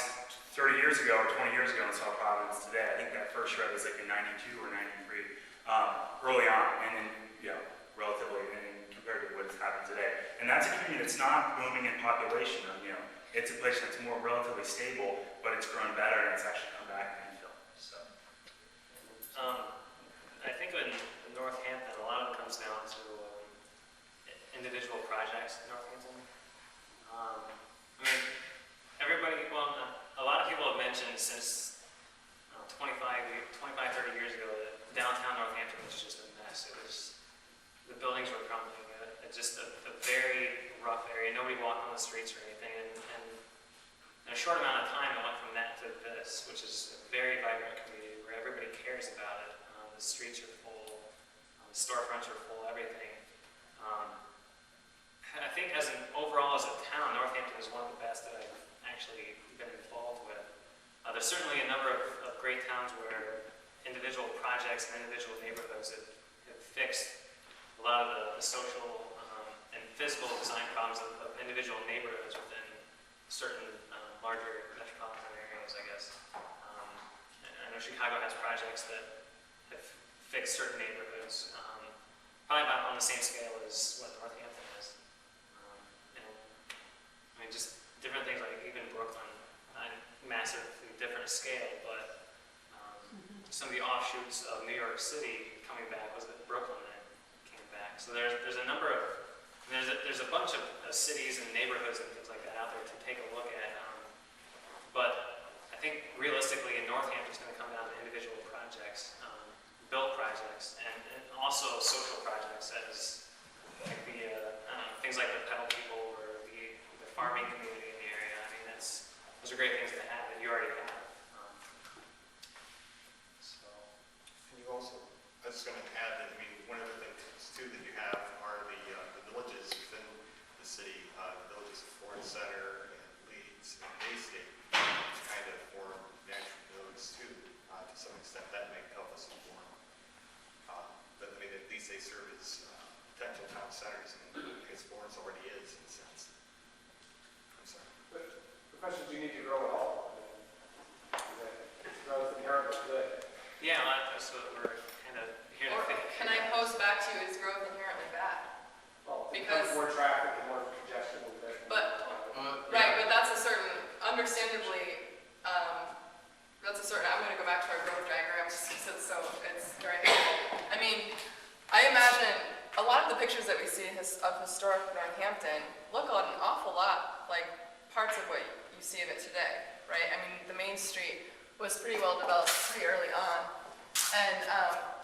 30 years ago or 20 years ago and saw Providence today. I think that first shred was like in 92 or 93, early on, and then, relatively, and compared to what's happened today. And that's a community that's not booming in population. It's a place that's more relatively stable, but it's grown better and it's actually come back and infill. So. I think in Northampton, a lot of it comes down to individual projects in Northampton. A lot of people have mentioned since 25, 30 years ago that downtown Northampton was just a mess. The buildings were crumbling. Just a very rough area. Nobody walked on the streets or anything. And in a short amount of time, it went from that to this, which is a very vibrant community where everybody cares about it. The streets are full, the storefronts are full, everything. I think overall as a town, Northampton is one of the best that I've actually been involved with. There's certainly a number of great towns where individual projects and individual neighborhoods have fixed a lot of the social and physical design problems of individual neighborhoods within certain larger metropolitan areas, I guess. I know Chicago has projects that have fixed certain neighborhoods, probably about on the same scale as what Northampton is. Just different things like even Brooklyn, massively different scale, but some of the offshoots of New York City coming back was that Brooklyn that came back. So there's a number of, there's a bunch of cities and neighborhoods and things like that out there to take a look at. But I think realistically in Northampton it's going to come down to individual projects, built projects, and also social projects as like things like the pedal people or the farming community in the area. Those are great things to have that you already have. And you also, I was going to add that, one of the things too that you have are the villages within the city, the villages of Florence Center and Leeds and Bay-State, which kind of form natural nodes too, to some extent. That may help us inform. But at least they serve as potential town centers, and I guess Florence already is in a sense. I'm sorry. But the question is, do you need to grow at all? Growth inherently good. Yeah, that's what we're kind of here to Or think. can I pose back to you, is growth inherently bad? Well, Because- more traffic and more congestion will be. Right, but that's a certain, understandably, I'm going to go back to our growth diagram just because it's very helpful. I imagine a lot of the pictures that we see of historic Northampton look an awful lot like parts of what you see of it today, right? I mean, the main street was pretty well developed pretty early on. And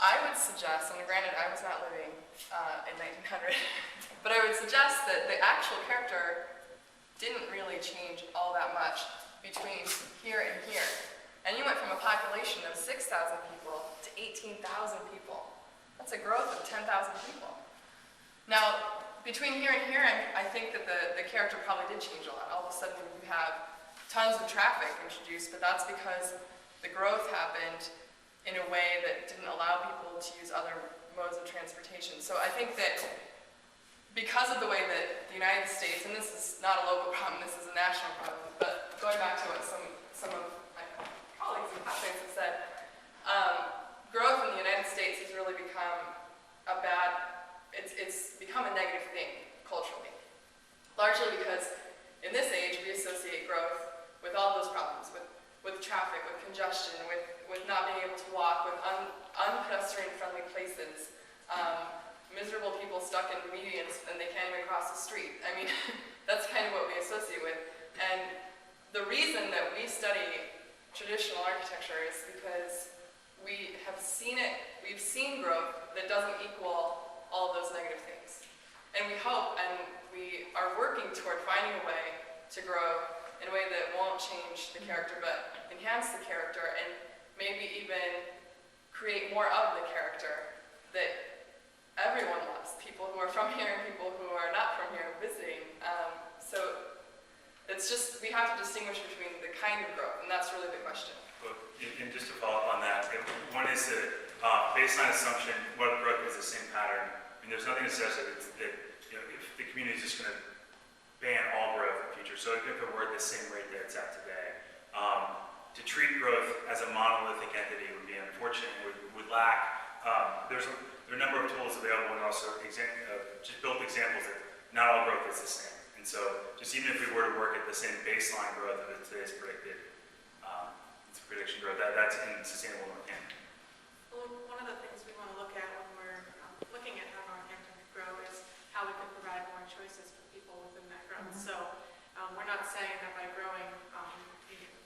I would suggest, and granted I was not living in 1900, but I would suggest that the actual character didn't really change all that much between here and here. And you went from a population of 6,000 people to 18,000 people. That's a growth of 10,000 people. Now, between here and here, I think that the character probably did change a lot. All of a sudden, you have tons of traffic introduced, but that's because the growth happened in a way that didn't allow people to use other modes of transportation. So I think that because of the way that the United States, and this is not a local problem, this is a national problem, but going back to what some of my colleagues and classmates have said, growth in the United States has really become it's become a negative thing culturally. Largely because in this age we associate growth with all those problems, with traffic, with congestion, with not being able to walk, with unpedestrian-friendly places, miserable people stuck in medians and they can't even cross the street. I mean, that's kind of what we associate with. And the reason that we study traditional architecture is because we have seen it, we've seen growth that doesn't equal all of those negative things. And we hope, and we are working toward finding a way to grow in a way that won't change the character, but enhance the character and maybe even create more of the character that everyone loves. People who are from here and people who are not from here visiting. So it's just, we have to distinguish between the kind of growth, and that's really the question. And just to follow up on that, one is the baseline assumption, what growth is the same pattern. I mean, there's nothing that says that if the community is just going to ban all growth in the future. So if it were at the same rate that it's at today, to treat growth as a monolithic entity would be unfortunate, would lack. There are a number of tools available and also just built examples that not all growth is the same. And so just even if we were to work at the same baseline growth of today's predicted, prediction growth, that's insustainable in Northampton. Well, one of the things we want to look at when we're looking at how Northampton could grow is how we could provide more choices for people within that growth. So we're not saying that by growing,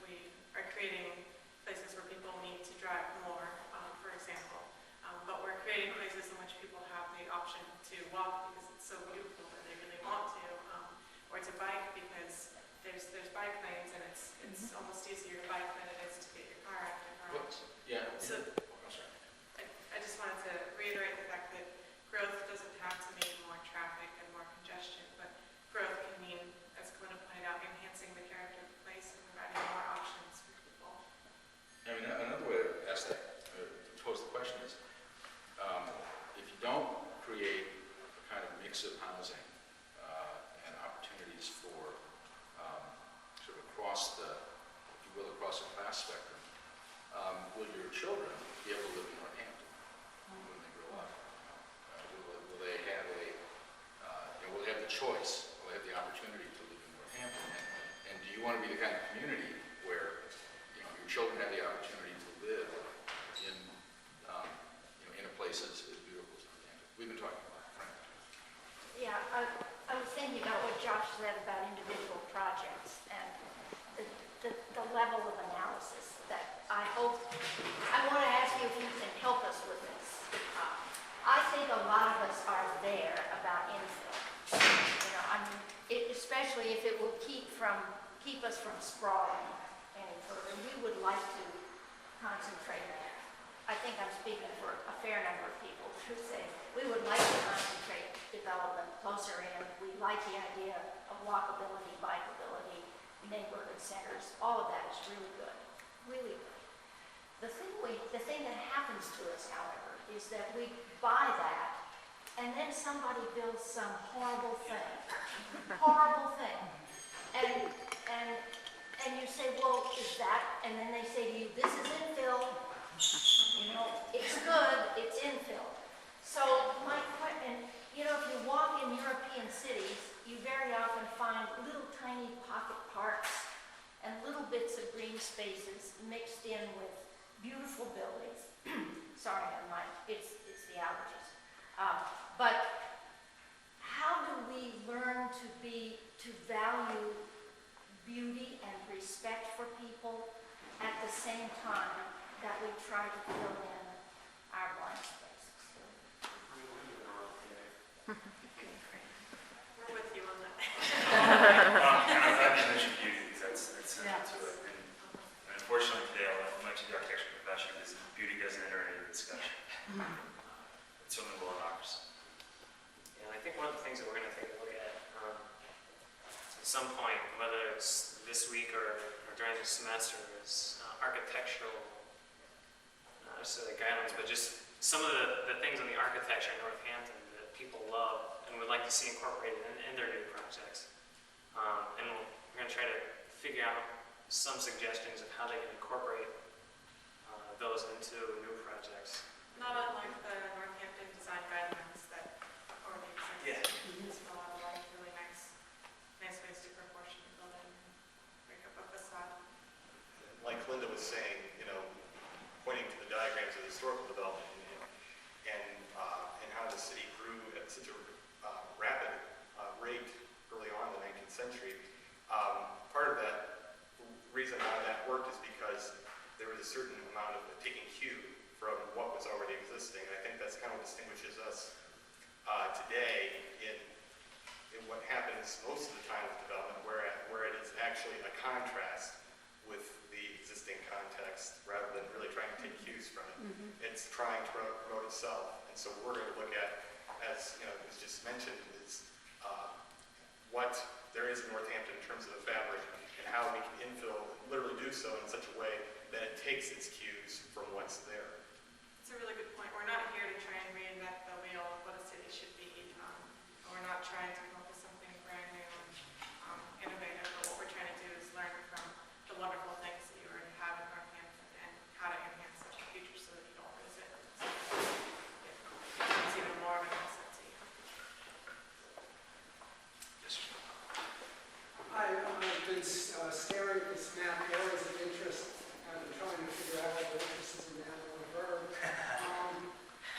we are creating places where people need to drive more, for example. But we're creating places in which people have the option to walk because it's so beautiful that they really want to, or to bike because there's bike lanes and it's almost easier to bike than it is to get your car out of the garage. Yeah. So I just wanted to reiterate the fact that growth doesn't have to mean more traffic and more congestion, but growth can mean, as Glenna pointed out, enhancing the character of the place and providing more options for people. I mean, another way to ask that, to pose the question is, if you don't create a kind of mix of housing and opportunities for sort of across the, if you will, across the class spectrum, will your children be able to live in Northampton when they grow up? Will they have will they have the choice? Will they have the opportunity to live in Northampton? And do you want to be the kind of community where your children have the opportunity to live in in a place as beautiful as Northampton? We've been talking about it, Frank. Yeah, I was thinking about what Josh said about individual projects and the level of analysis that I want to ask you if you can help us with this. I think a lot of us are there about infill. Especially if it will keep us from sprawling any further. We would like to concentrate. I think I'm speaking for a fair number of people who say we would like to concentrate development closer in. We like the idea of walkability, bikeability, neighborhood centers. All of that is really good, really good. The thing that happens to us, however, is that we buy that, and then somebody builds some horrible thing, and you say, well, is that? And then they say to you, this is infill. It's good, it's infill. So my question, if you walk in European cities, you very often find little tiny pocket parks and little bits of green spaces mixed in with beautiful buildings. Sorry, it's the allergies. But how do we learn to value same time that we try to fill in our blank spaces. We're with you on that. And I'm glad you mentioned beauty, because that's central to it. And unfortunately today, much of the architecture profession is beauty doesn't enter into the discussion. It's certainly will in ours. Yeah, I think one of the things that we're going to take a look at at some point, whether it's this week or during the semester, is architectural, not necessarily guidelines, but just some of the things in the architecture in Northampton that people love and would like to see incorporated in their new projects. And we're going to try to figure out some suggestions of how they can incorporate those into new projects. Not unlike the Northampton design guidelines that already exist. Yeah. It's a lot of like really nice ways to proportion the building and break up a facade. Like Linda was saying, pointing to the diagrams of the historical development and how the city grew at such a rapid rate early on in the 19th century. Part of that reason why that worked is because there was a certain amount of taking cue from what was already existing. And I think that's kind of what distinguishes us today in what happens most of the time with development, where it is actually a contrast with the existing context rather than really trying to take cues from it. It's trying to promote itself. And so we're going to look at, as was just mentioned, is what there is in Northampton in terms of the fabric and how we can infill, literally do so in such a way that it takes its cues from what's there. It's a really good point. We're not here to try and reinvent the wheel of what a city should be. We're not trying to come up with something brand new and innovative, but what we're trying to do is learn from the wonderful things that you already have in Northampton and how to enhance it in the future so that you don't lose it. So it's even more of an asset to you. I've been staring at this map, areas of interest, and trying to figure out what the interest is in that one verb.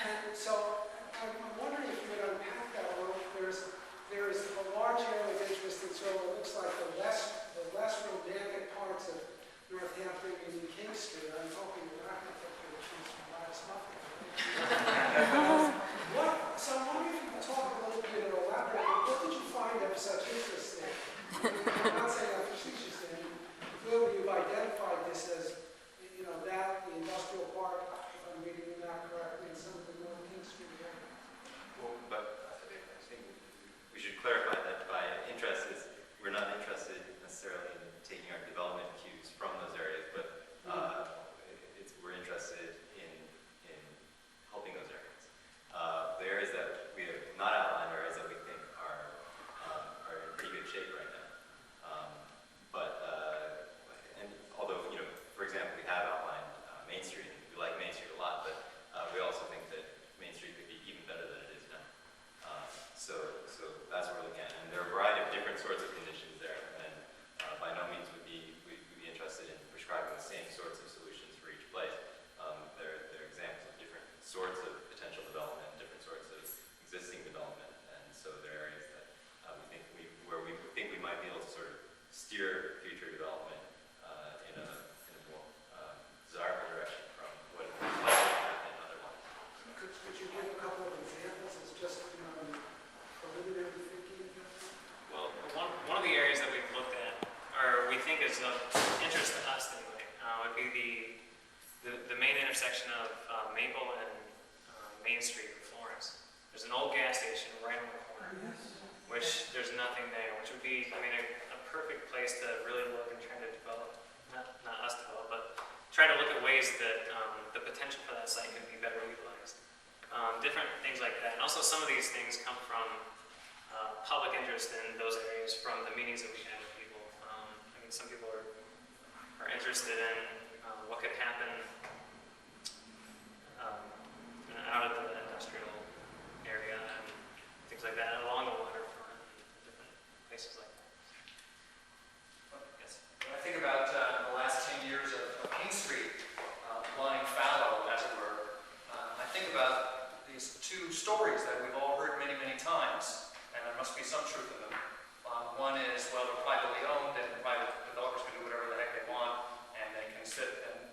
And so I'm wondering if you would unpack that a little. There is a large area of interest in sort of what looks like the less romantic parts of Northampton and King Street. I'm hoping we're not going to take the trees from last month. So I'm wondering if you could talk a little bit or elaborate. What did you find of such interest there? I'm not saying I'm facetious there. Clearly you've identified this as, that, the industrial park, if I'm reading the map correctly, and some of the North King Street area. Well, but I think we should clarify that by interest is, we're not interested necessarily in taking our development cues from those areas, but we're interested in helping those areas. The areas that we have not outlined are areas that we think are in pretty good shape right now. And although, for example, we have outlined Main Street, and we like Main Street a lot, but we also think that Main Street could be even better than it is now. So that's what we're looking at. And there are a variety of different sorts of conditions there, and by no means would we'd be interested in prescribing the same sorts of solutions for each place. There are examples of different sorts of potential development, different sorts of existing development, and so there are areas that where we think we might be able to sort of steer future development in a more desirable direction from what it might be in other ones. Could you give a couple of examples as just preliminary thinking? Well, one of the areas that we've looked at, or we think is of interest to us anyway, would be the main intersection of Maple and Main Street in Florence. There's an old gas station right on the corner, which there's nothing there, which would be, a perfect place to really look and try to develop, not us develop, but try to look at ways that the potential for that site could be better utilized. Different things like that. And also some of these things come from public interest in those areas from the meetings that we had with people. Some people are interested in what could happen out of the industrial area and things like that, along the waterfront and different places like that. Yes. When I think about the last 10 years of King Street lying fallow, as it were, I think about these two stories that we've all heard many, many times, and there must be some truth in them. One is, well, they're privately owned, and private developers can do whatever the heck they want, and they can sit and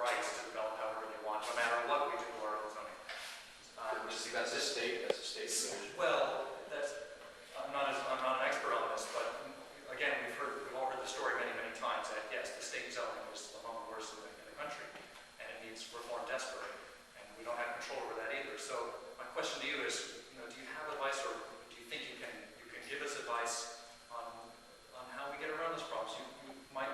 rights to develop however they want, no matter what we do to our zoning. That's a state decision. Well, I'm not an expert on this, but again, we've all heard the story many, many times that yes, the state zoning is among the worst in the country, and it needs reform desperately, and we don't have control over that either. So my question to you is, do you have advice, or do you think you can give us advice on how we get around those problems? You might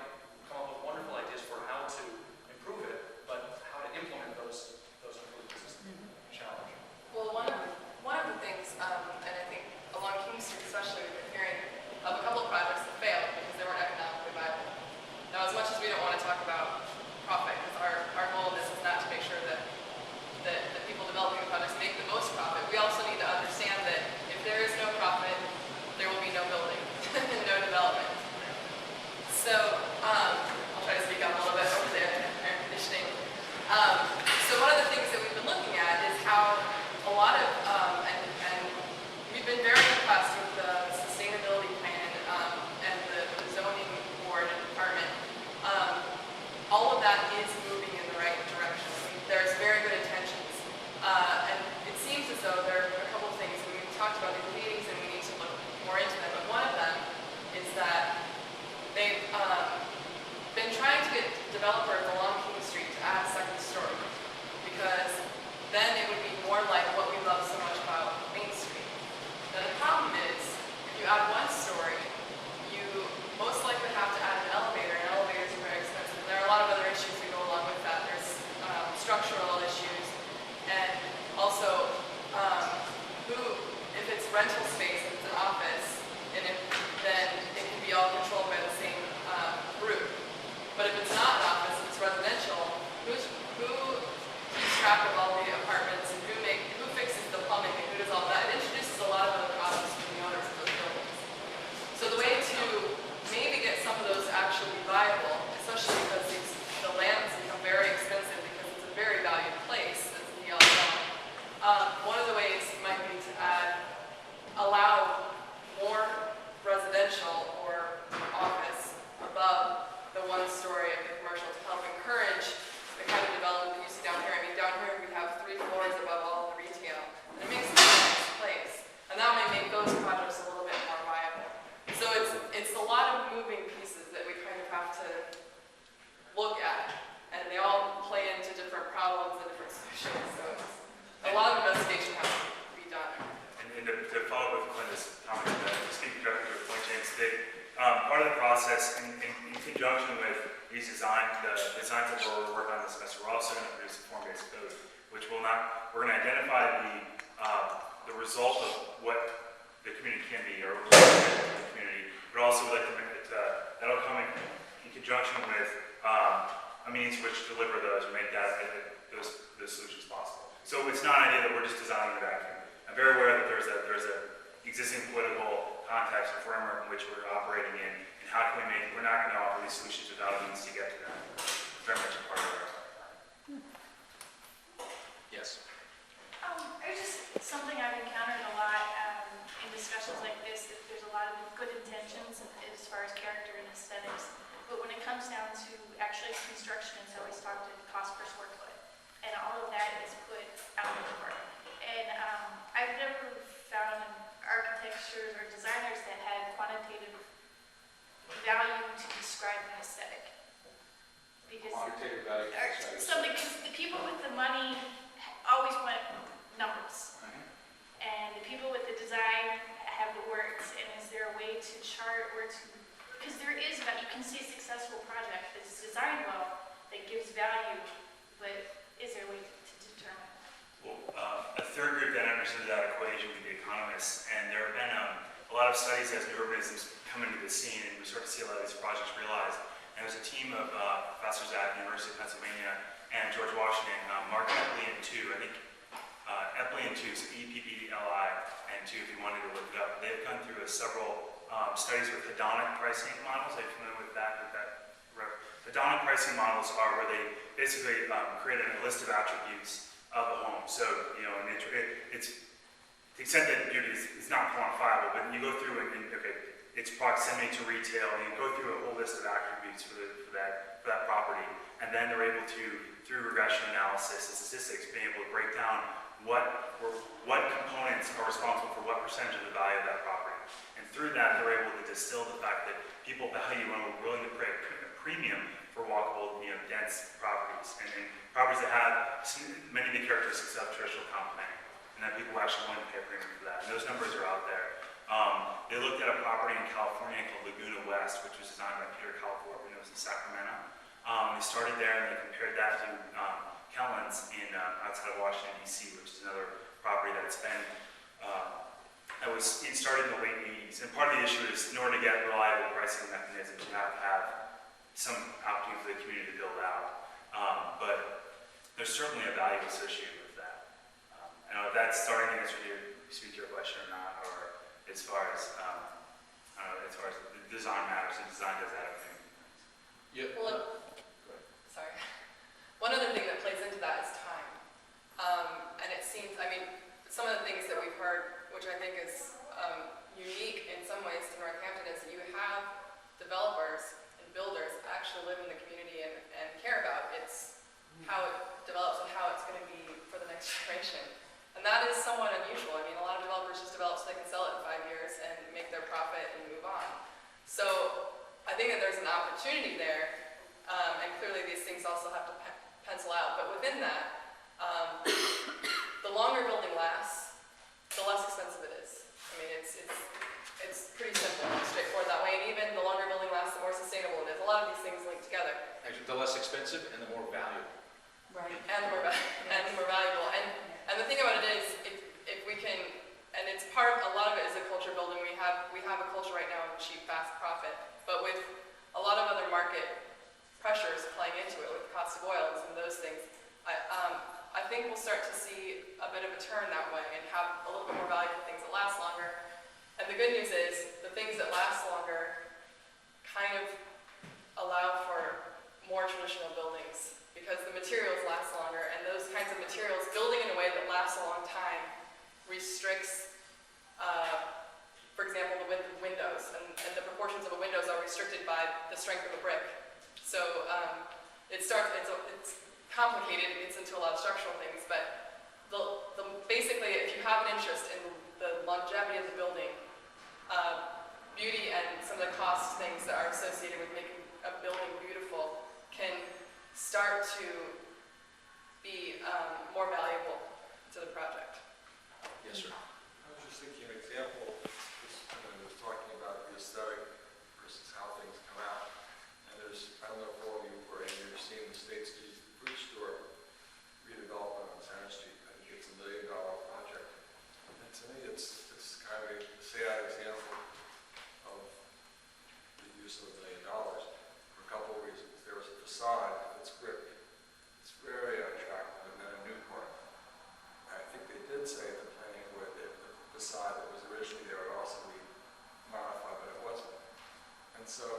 come up with wonderful ideas for how to improve it, but how to implement those improvements is a challenge. Well, one of the things, and I think along King Street especially, we've been hearing of a couple of projects that failed because they weren't economically viable. Now, as much as we don't want to talk about profit, because our goal in this is not to make sure that the people developing the projects make the most profit, we also need to understand that if there is no profit, there will be no building and no development. So, I'll try to speak up a little bit over there, air conditioning. So one of the things that we've been looking at is how a lot of, and we've been very impressed with the sustainability plan and the zoning board and department. All of that is moving in the right direction. There's very good intentions. And it seems as though there are a couple of things we've talked about in the meetings and we need to look more into them. But one of them is that they've been trying to get developers along King Street to add a second story, because then it would be more like what we love so much about Main Street. Now the problem is, if you add one story, you most likely have to add an elevator, and elevators are very expensive. And there are a lot of other issues that go along with that. There's structural issues, and also if it's rental space, if it's an office, then it can be all controlled by the same group. But if it's not an office, if it's residential, who keeps track of all the apartments, and who fixes the plumbing, and who does all that? It introduces a lot of other problems for the owners of those buildings. So the way to maybe get some of those actually viable, especially because the lands become very expensive because it's a very valued place, as we all know. One of the ways might be to allow more residential or office above the one story of the commercial to help encourage the kind of development that you see down here. I mean, down here we have 3 floors above all the retail, and it makes it a nice place. And that may make those projects a little bit more viable. So it's a lot of moving pieces that we kind of have to look at, and they all play into different problems and different solutions. So a lot of investigation has to be done. And to follow up with Linda's comment, speaking directly to the point James did, part of the process in conjunction with these designs that we're working on this semester, we're also going to produce a form-based code, which we're going to identify the result of what the community can be, or what the community, but also that'll come in conjunction with a means which deliver those or make those solutions possible. So it's not an idea that we're just designing a vacuum. I'm very aware that there's a existing political context or framework in which we're operating in, and how can we're not going to offer these solutions without a means to get to them. It's very much a part of our. Yes. There's just something I've encountered a lot in discussions like this, that there's a lot of good intentions as far as character and aesthetics, but when it comes down to actually construction, it's always talked in cost per square foot, and all of that is put out the door. And I've never found architectures or designers that had quantitative value to describe an aesthetic. Because Quantitative value. something, because the people with the money always want numbers. And the people with the design have the words. And is there a way to chart or to, because there is, you can see a successful project that's designed well, that gives value, but is there a way to determine? Well, a third group that understood that equation would be economists, and there have been a lot of studies as new urbanism's come into the scene, and we start to see a lot of these projects realized. And there's a team of professors at the University of Pennsylvania and George Washington, Mark Epley and two, I think Epley and two, so EPPLI and two, if you wanted to look it up. They've gone through several studies with hedonic pricing models. Are you familiar with that? Hedonic pricing models are where they basically create a list of attributes of a home. So, and it's the extent that beauty is not quantifiable, but you go through and its proximity to retail, and you go through a whole list of attributes for that property, and then they're able to, through analysis and statistics, being able to break down what components are responsible for what percentage of the value of that property. And through that, they're able to distill the fact that people value and are willing to pay a premium for walkable, dense properties, and properties that have many of the characteristics of traditional complementing, and that people are actually willing to pay a premium for that. And those numbers are out there. They looked at a property in California called Laguna West, which was designed by Peter California. It was in Sacramento. They started there and they compared that to Kellen's outside of Washington, D.C., which is another property that's been, it started in the late 80s. And part of the issue is in order to get reliable pricing mechanisms, you have to have some opportunity for the community to build out. But there's certainly a value associated with that. I don't know if that's starting to speak to your question or not, or as far as, the design matters and design does that everything. Yeah. Well, sorry. One other thing that plays into that is time. And it seems, some of the things that we've heard, which I think is unique in some ways to Northampton, is that you have developers and builders actually live in the community and care about how it develops and how it's going to be for the next generation. And that is somewhat unusual. A lot of developers just develop so they can sell it in 5 years and make their profit and move on. So I think that there's an opportunity there, and clearly these things also have to pencil out. But within that, the longer building lasts, the less expensive it is. It's pretty simple and straightforward that way. And even the longer building lasts, the more sustainable it is. A lot of these things link together. Actually, the less expensive and the more valuable. Right. And more valuable. And the thing about it is, if we can, and it's a lot of it is a culture building. We have a culture right now of cheap, fast profit, but with a lot of other market pressures playing into it, with the cost of oil and some of those things, I think we'll start to see a bit of a turn that way and have a little bit more value for things that last longer. And the good news is, the things that last longer kind of allow for more traditional buildings, because the materials last longer, and those kinds of materials, building in a way that lasts a long time, restricts, for example, the width of windows, and the proportions of the windows are restricted by the strength of the brick. So it's complicated, it gets into a lot of structural things, but basically, if you have an interest in the longevity of the building, beauty and some of the cost things that are associated with making a building beautiful can start to be more valuable to the project. Yes, sir. I was just thinking an example, was talking about the aesthetic versus how things come out. And I don't know if all of you or any of you have seen the State Street Fruit Store redevelopment on Center Street. I think it's $1 million project. And to me, it's kind of a sad example of the use of $1 million for a couple of reasons. There was a facade that's brick. It's very attractive, and then a new part. I think they did say at the planning board that the facade that was originally there would also be modified, but it wasn't. And so,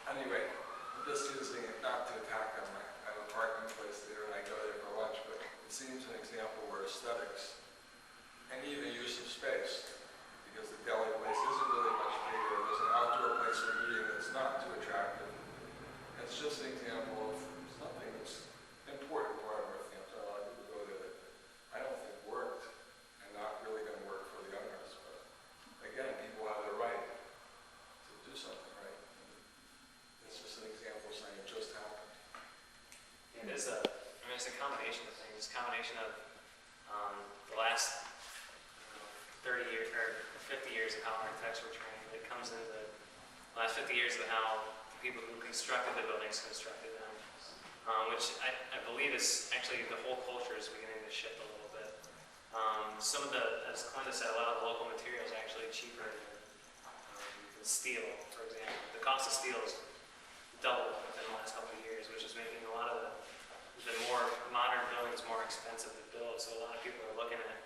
anyway, I'm just using it not to attack them. I have a parking place there, and I go there for lunch, but it seems an example where aesthetics and even use of space, because the deli place isn't really much bigger. There's an outdoor place for eating that's not too attractive. It's just an example of something that's important part of Northampton. A lot of people go there that I don't think worked, and not really going to work for the owners. But again, people have the right to do something right. It's just an example of something that just happened. It is it's a combination of things. It's a combination of the last 30 years or 50 years of how architectural training. It comes into the last 50 years of how the people who constructed the buildings constructed them, which I believe is actually the whole culture is beginning to shift a little bit. Some of as Clinton said, a lot of the local materials are actually cheaper than steel, for example. The cost of steel is doubled within the last couple of years, which is making a lot of the more modern buildings more expensive to build. So a lot of people are looking at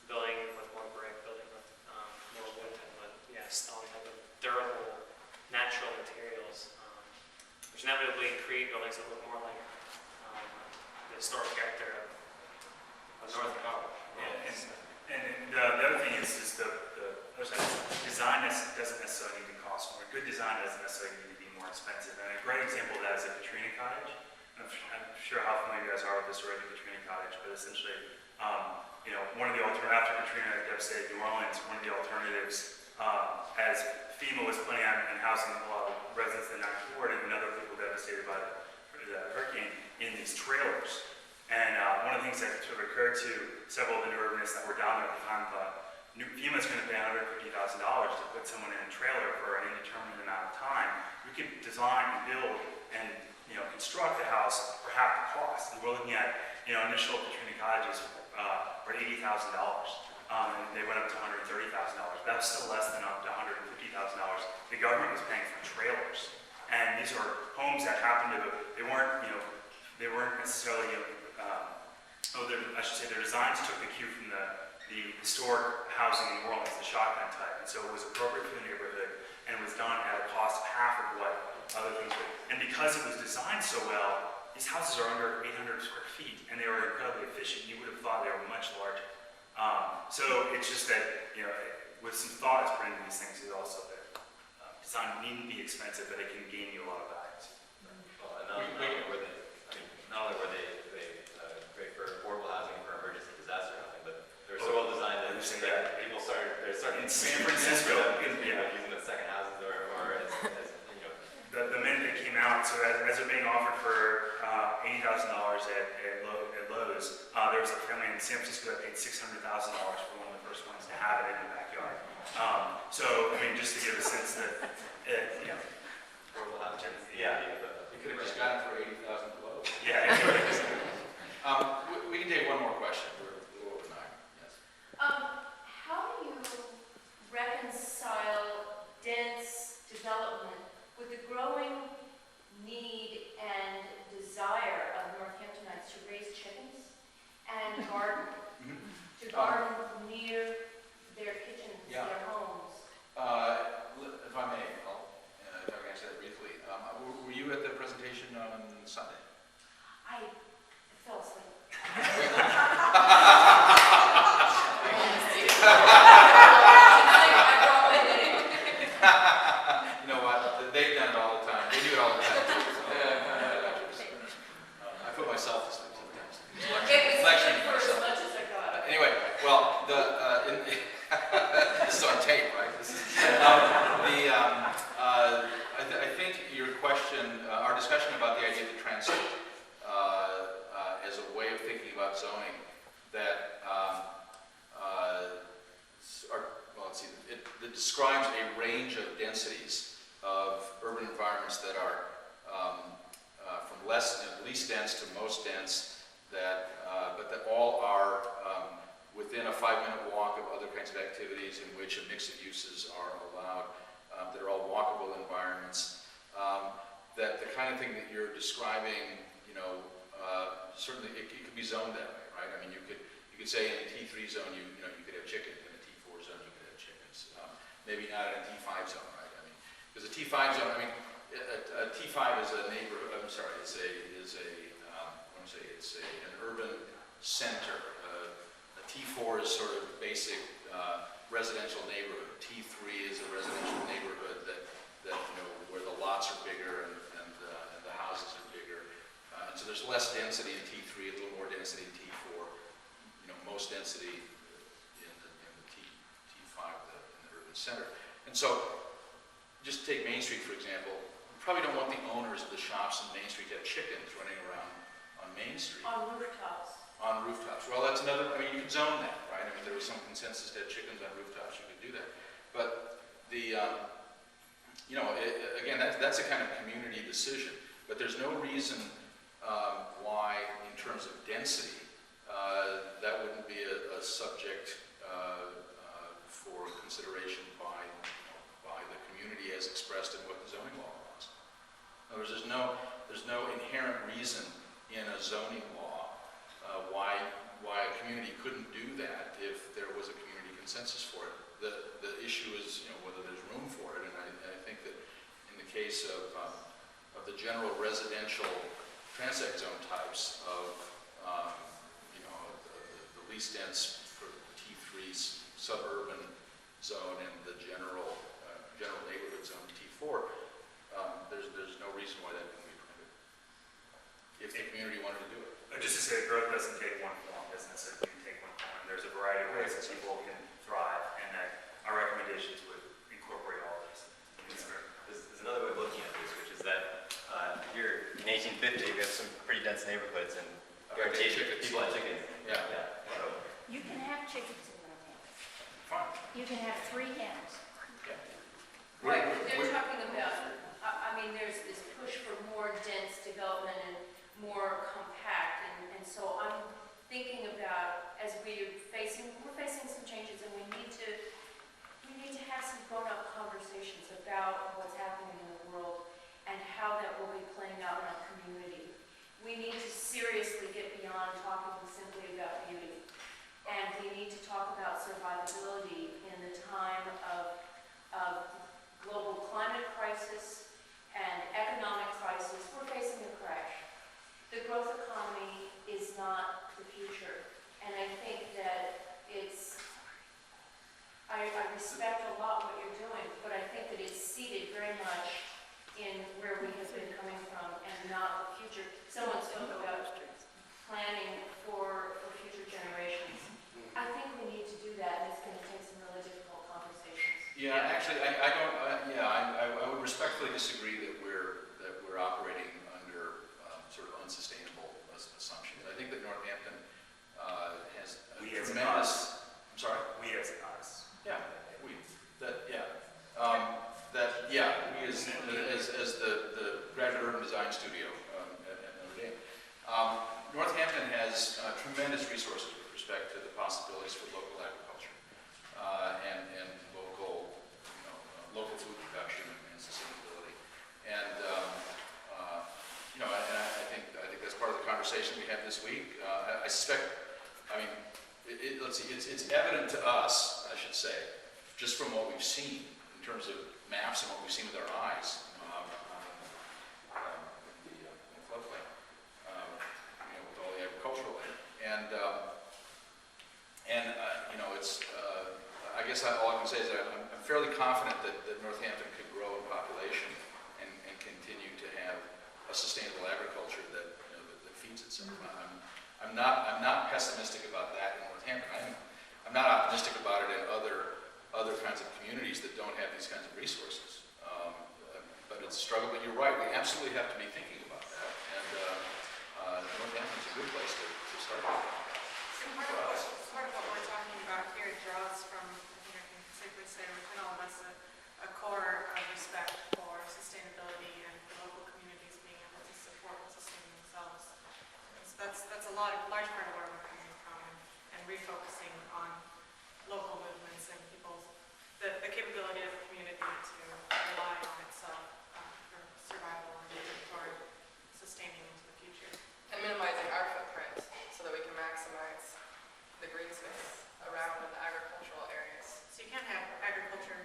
building with more brick, building with more wood type of, stone type of durable, natural materials, which inevitably create buildings that look more like the historic character of North Dakota. And the other thing is the other side, design doesn't necessarily need to cost more. Good design doesn't necessarily need to be more expensive. And a great example of that is the Katrina Cottage. I'm sure how familiar you guys are with this already, Katrina community cottage, but essentially, one of the after Katrina devastated New Orleans, one of the alternatives, as FEMA was planning on housing a lot of residents in the Ninth Ward and other people devastated by the hurricane in these trailers. And one of the things that sort of occurred to several of the new urbanists that were down there at the time thought, FEMA's going to pay $150,000 to put someone in a trailer for an indeterminate amount of time. We could design and build and construct the house for half the cost. And we're looking at initial Katrina cottages were $80,000. And they went up to $130,000. That was still less than up to $150,000 the government was paying for trailers. And these are homes that happened to, they weren't necessarily, I should say their designs took the cue from the historic housing in New Orleans, the shotgun type. And so it was appropriate for the neighborhood, and it was done at a cost of half of what other things were. And because it was designed so well, these houses are under 800 square feet, and they were incredibly efficient. You would have thought they were much larger. So it's just that, with some thought that's put into these things, is also that design needn't be expensive, but it can gain you a lot of values. Well, and not only were they great for affordable housing, for emergency disaster housing, but they're so well designed that people they're starting in San Francisco, using the second houses or as the minute they came out, so as they're being offered for $80,000 at Lowe's, there was a family in San Francisco that paid $600,000 for one of the first ones to have it in the backyard. So, just to give a sense that, affordable housing. You could have just gotten it for 80,000 below. Yeah. We can take one more question. We're a little over 9. Yes. How do you reconcile dense development with the growing need and desire of Northamptonites to raise chickens and garden, to garden near their kitchens, their homes? If I may, if I can answer that briefly. Were you at the presentation on Sunday? I fell asleep. You know what? They've done it all the time. They do it all the time. I put myself to sleep sometimes. Lecturing myself. As much as I got. Anyway, well, this is on tape, right? I think your question, our discussion about the idea of the transit as a way of thinking about zoning that it describes a range of densities of urban environments that are from least dense to most dense, but that all are within a 5-minute walk of other kinds of activities in which a mix of uses are allowed, that are all walkable environments. That the kind of thing that you're describing, certainly it could be zoned that way, right? You could say in a T3 zone, you could have chickens. In a T4 zone, you could have chickens. Maybe not in a T5 zone, right? Because a T5 zone, a T5 is a neighborhood. I'm sorry, it's an urban center. A T4 is sort of basic residential neighborhood. T3 is a residential neighborhood that where the lots are bigger and the houses are bigger. And so there's less density in T3, a little more density in T4. Most density in the T5, in the urban center. And so, just take Main Street for example. You probably don't want the owners of the shops in Main Street to have chickens running around on Main Street. On rooftops. On rooftops. Well, that's another, you could zone that, right? There was some consensus to have chickens on rooftops, you could do that. But again, that's a kind of community decision. But there's no reason why, in terms of density, that wouldn't be a subject for consideration by the community as expressed in what the zoning law was. In other words, there's no inherent reason in a zoning law why a community couldn't do that if there was a community consensus for it. The issue is whether there's room for it, and I think that in the case of the general residential transect zone types of the least dense for T3 suburban zone and the general neighborhood zone T4, there's no reason why that couldn't be permitted if the community wanted to do it. Just to say, growth doesn't take one form, doesn't necessarily take one form. There's a variety of ways that people can thrive, and that our recommendations would incorporate all of these. There's another way of looking at this, which is that here in 1850, we have some pretty dense neighborhoods, and guaranteed people had chickens. Yeah. So, You can have chickens in Northampton. Fine. You can have 3 hens. Right, they're talking about, I mean, there's this push for more dense development and more compact, and so I'm thinking about, as we're facing some changes, and we need to have some grown-up conversations about what's happening in the world and how that will be playing out in our community. We need to seriously get beyond talking simply about beauty, and we need to talk about survivability in the time of global climate crisis and economic crisis. We're facing a crash. The growth economy is not the future, and I think that I respect a lot what you're doing, but I think that it's seated very much in where we have been coming from and not the future. Someone spoke about planning for future generations. I think we need to do that, and it's going to take some really difficult conversations. Yeah, actually, I would respectfully disagree that we're operating under sort of unsustainable assumptions. I think that Northampton has a We as tremendous. I'm sorry. We as us. Yeah, we. That yeah. We as the Graduate Urban Design Studio at Notre Dame. Northampton has tremendous resources with respect to the possibilities for local agriculture and local food production and sustainability. And I think that's part of the conversation we had this week. I suspect, let's see, it's evident to us, I should say, just from what we've seen in terms of maps and what we've seen with our eyes in the floodplain, with all the agricultural land. I guess all I can say is that I'm fairly confident that Northampton could grow in population and continue to have a sustainable agriculture that feeds itself. I'm not pessimistic about that in Northampton. I'm not optimistic about it in other kinds of communities that don't have these kinds of resources. But it's a struggle. But you're right. We absolutely have to be thinking about that. And Northampton's a good place to start. Part of what we're talking about here draws from, I can safely say within all of us, a core of respect for sustainability and for local communities being able to support and sustain themselves. So that's a large part of where we're coming from, and refocusing on local movements and people's, the capability of the community to rely on itself for survival and for sustaining into the future. And minimizing our footprint so that we can maximize the green space around in the agricultural areas. So you can't have agriculture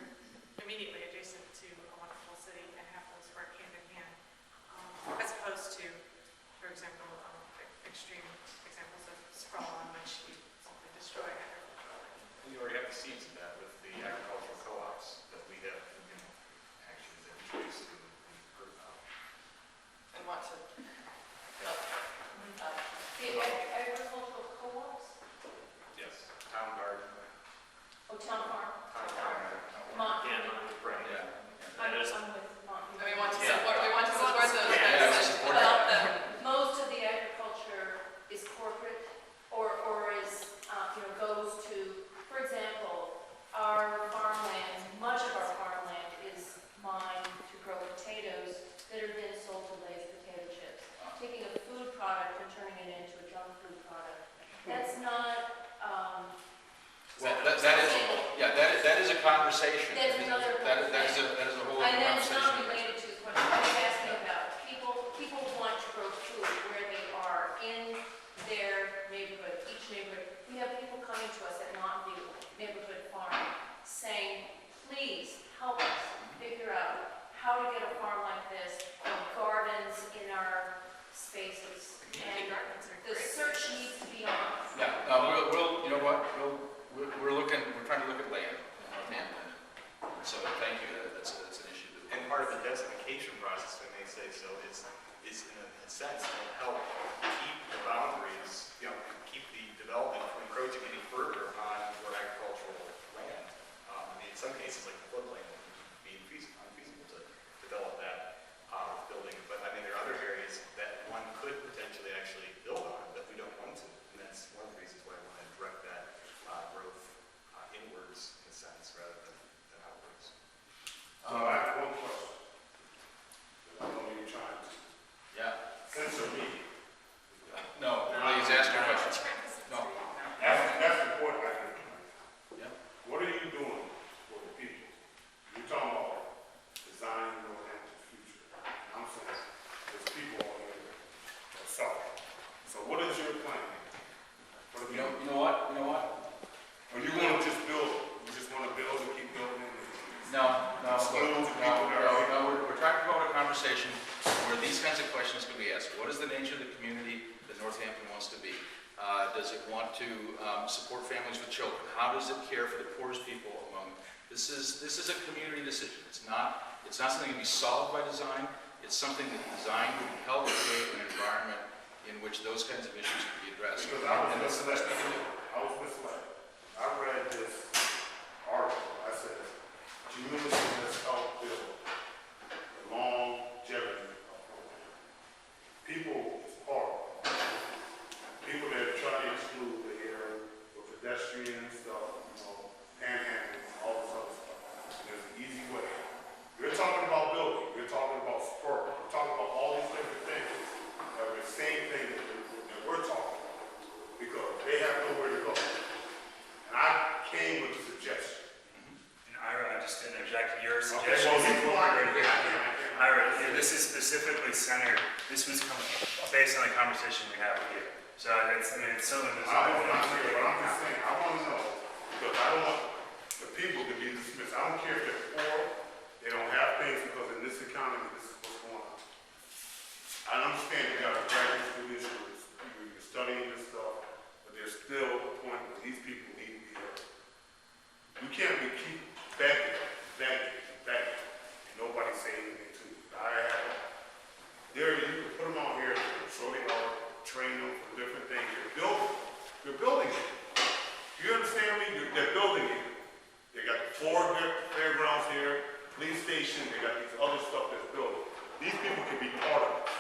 immediately adjacent to a wonderful city and have those work hand in hand, as opposed to, for example, extreme examples of sprawl in which you simply destroy agricultural land. You already have the seeds of that with the agricultural co-ops that we have actually introduced and heard about. And want to the agricultural co-ops? Yes, town garden. Oh, town farm. Town garden. Mont. Yeah. Right. I'm with Mont. And we want to Yeah. support, we want to support those Yeah, guys. support Most of the agriculture is corporate or is, goes to, for example, our farmland, much of our farmland is mined to grow potatoes that are then sold to Lay's potato chips. Taking a food product and turning it into a junk food product. That's not, that is a conversation. That's another that is a whole other and that's conversation. not related to what I was asking about. People want to grow food where they are in their neighborhood, each neighborhood. We have people coming to us at Montview Neighborhood Farm saying, please help us figure out how to get a farm like this, gardens in our spaces. And the search needs to be on. Yeah, we're trying to look at land in Northampton. So thank you, that's an issue. And part of the densification process, if I may say so, is in a sense to help keep the boundary Does it want to support families with children? How does it care for the poorest people among? This is a community decision. It's not something to be solved by design. It's something that design would help create an environment in which those kinds of issues can be addressed. Because I was And that's the best we can do. misled. I read this article. I said, communities must help build the longevity of program. People is part. People that try to exclude the area with pedestrian stuff, panhandling, all this other stuff. There's an easy way. We're talking about building. We're talking about sport. We're talking about all these different things that are the same thing that we're talking about because they have nowhere to go. And I came with a suggestion. And Ira, I just interject your Okay, suggestion. well, you Ira, this is specifically centered, this was based on the conversation we had with you. So it's something that's. I don't want to hear, but I'm just saying, I want to know, because I don't want the people to be dismissed. I don't care if they're poor, they don't have things, because in this economy, this is what's going on. I understand you got a graduate student, you're studying this stuff, but there's still a point where these people need to be heard. You can't be keep begging, and nobody saying anything to you. You can put them out here, show them how, train them for different things. You're building it. You understand me? They're building it. They got the fairgrounds here, police station, they got these other stuff that's building. These people can be part of it.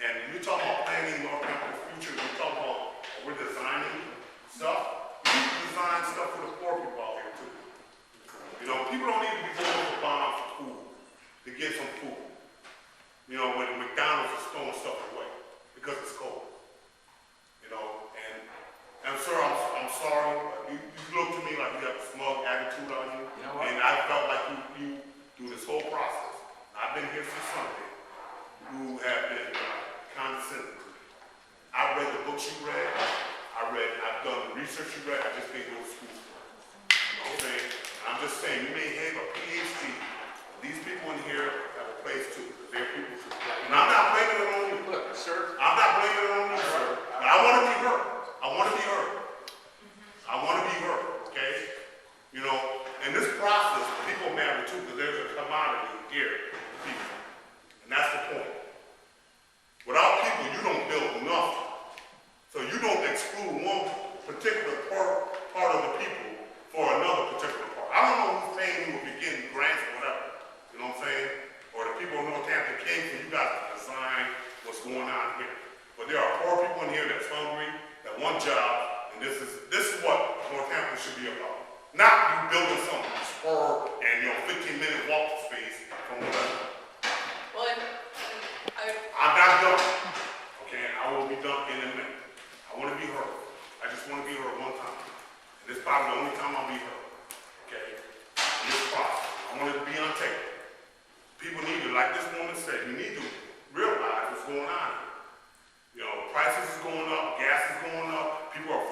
And you're talking about planning Northampton's future, you're talking about we're designing stuff. You need to design stuff for the poor people out here too. People don't need to be going to bomb for food, to get some food. When McDonald's is throwing stuff away because it's cold. And sir, I'm sorry, but you look to me like you have a smug attitude on you. You know what? And I felt like you through this whole process. I've been here since Sunday. You have been condescending to me. I read the books you read. I've done the research you read. I just didn't go to school. You know what I'm saying? And I'm just saying, you may have a PhD. These people in here have a place too. They're people too. And I'm not blaming it on you. Look, sir. I'm not blaming it on you, sir. But I want to be heard. I want to be heard. I want to be heard, okay? In this process, people matter too, because there's a commodity here for people. And that's the point. Without people, you don't build nothing. So you don't exclude one particular part of the people for another particular part. I don't know who's paying you if you're getting grants or whatever. You know what I'm saying? Or the people in Northampton came for you guys to design what's going on here. But there are poor people in here that's hungry, that want job, and this is what Northampton should be about. Not you building some spur and 15-minute walk space from whatever. Well, I'm not done. Okay, I will be done in a minute. I want to be heard. I just want to be heard one time. And this is probably the only time I'll be heard. Okay? In this process. I want it to be on tape. People need to, like this woman said, you need to realize what's going on here. Prices is going up, gas is going up, people are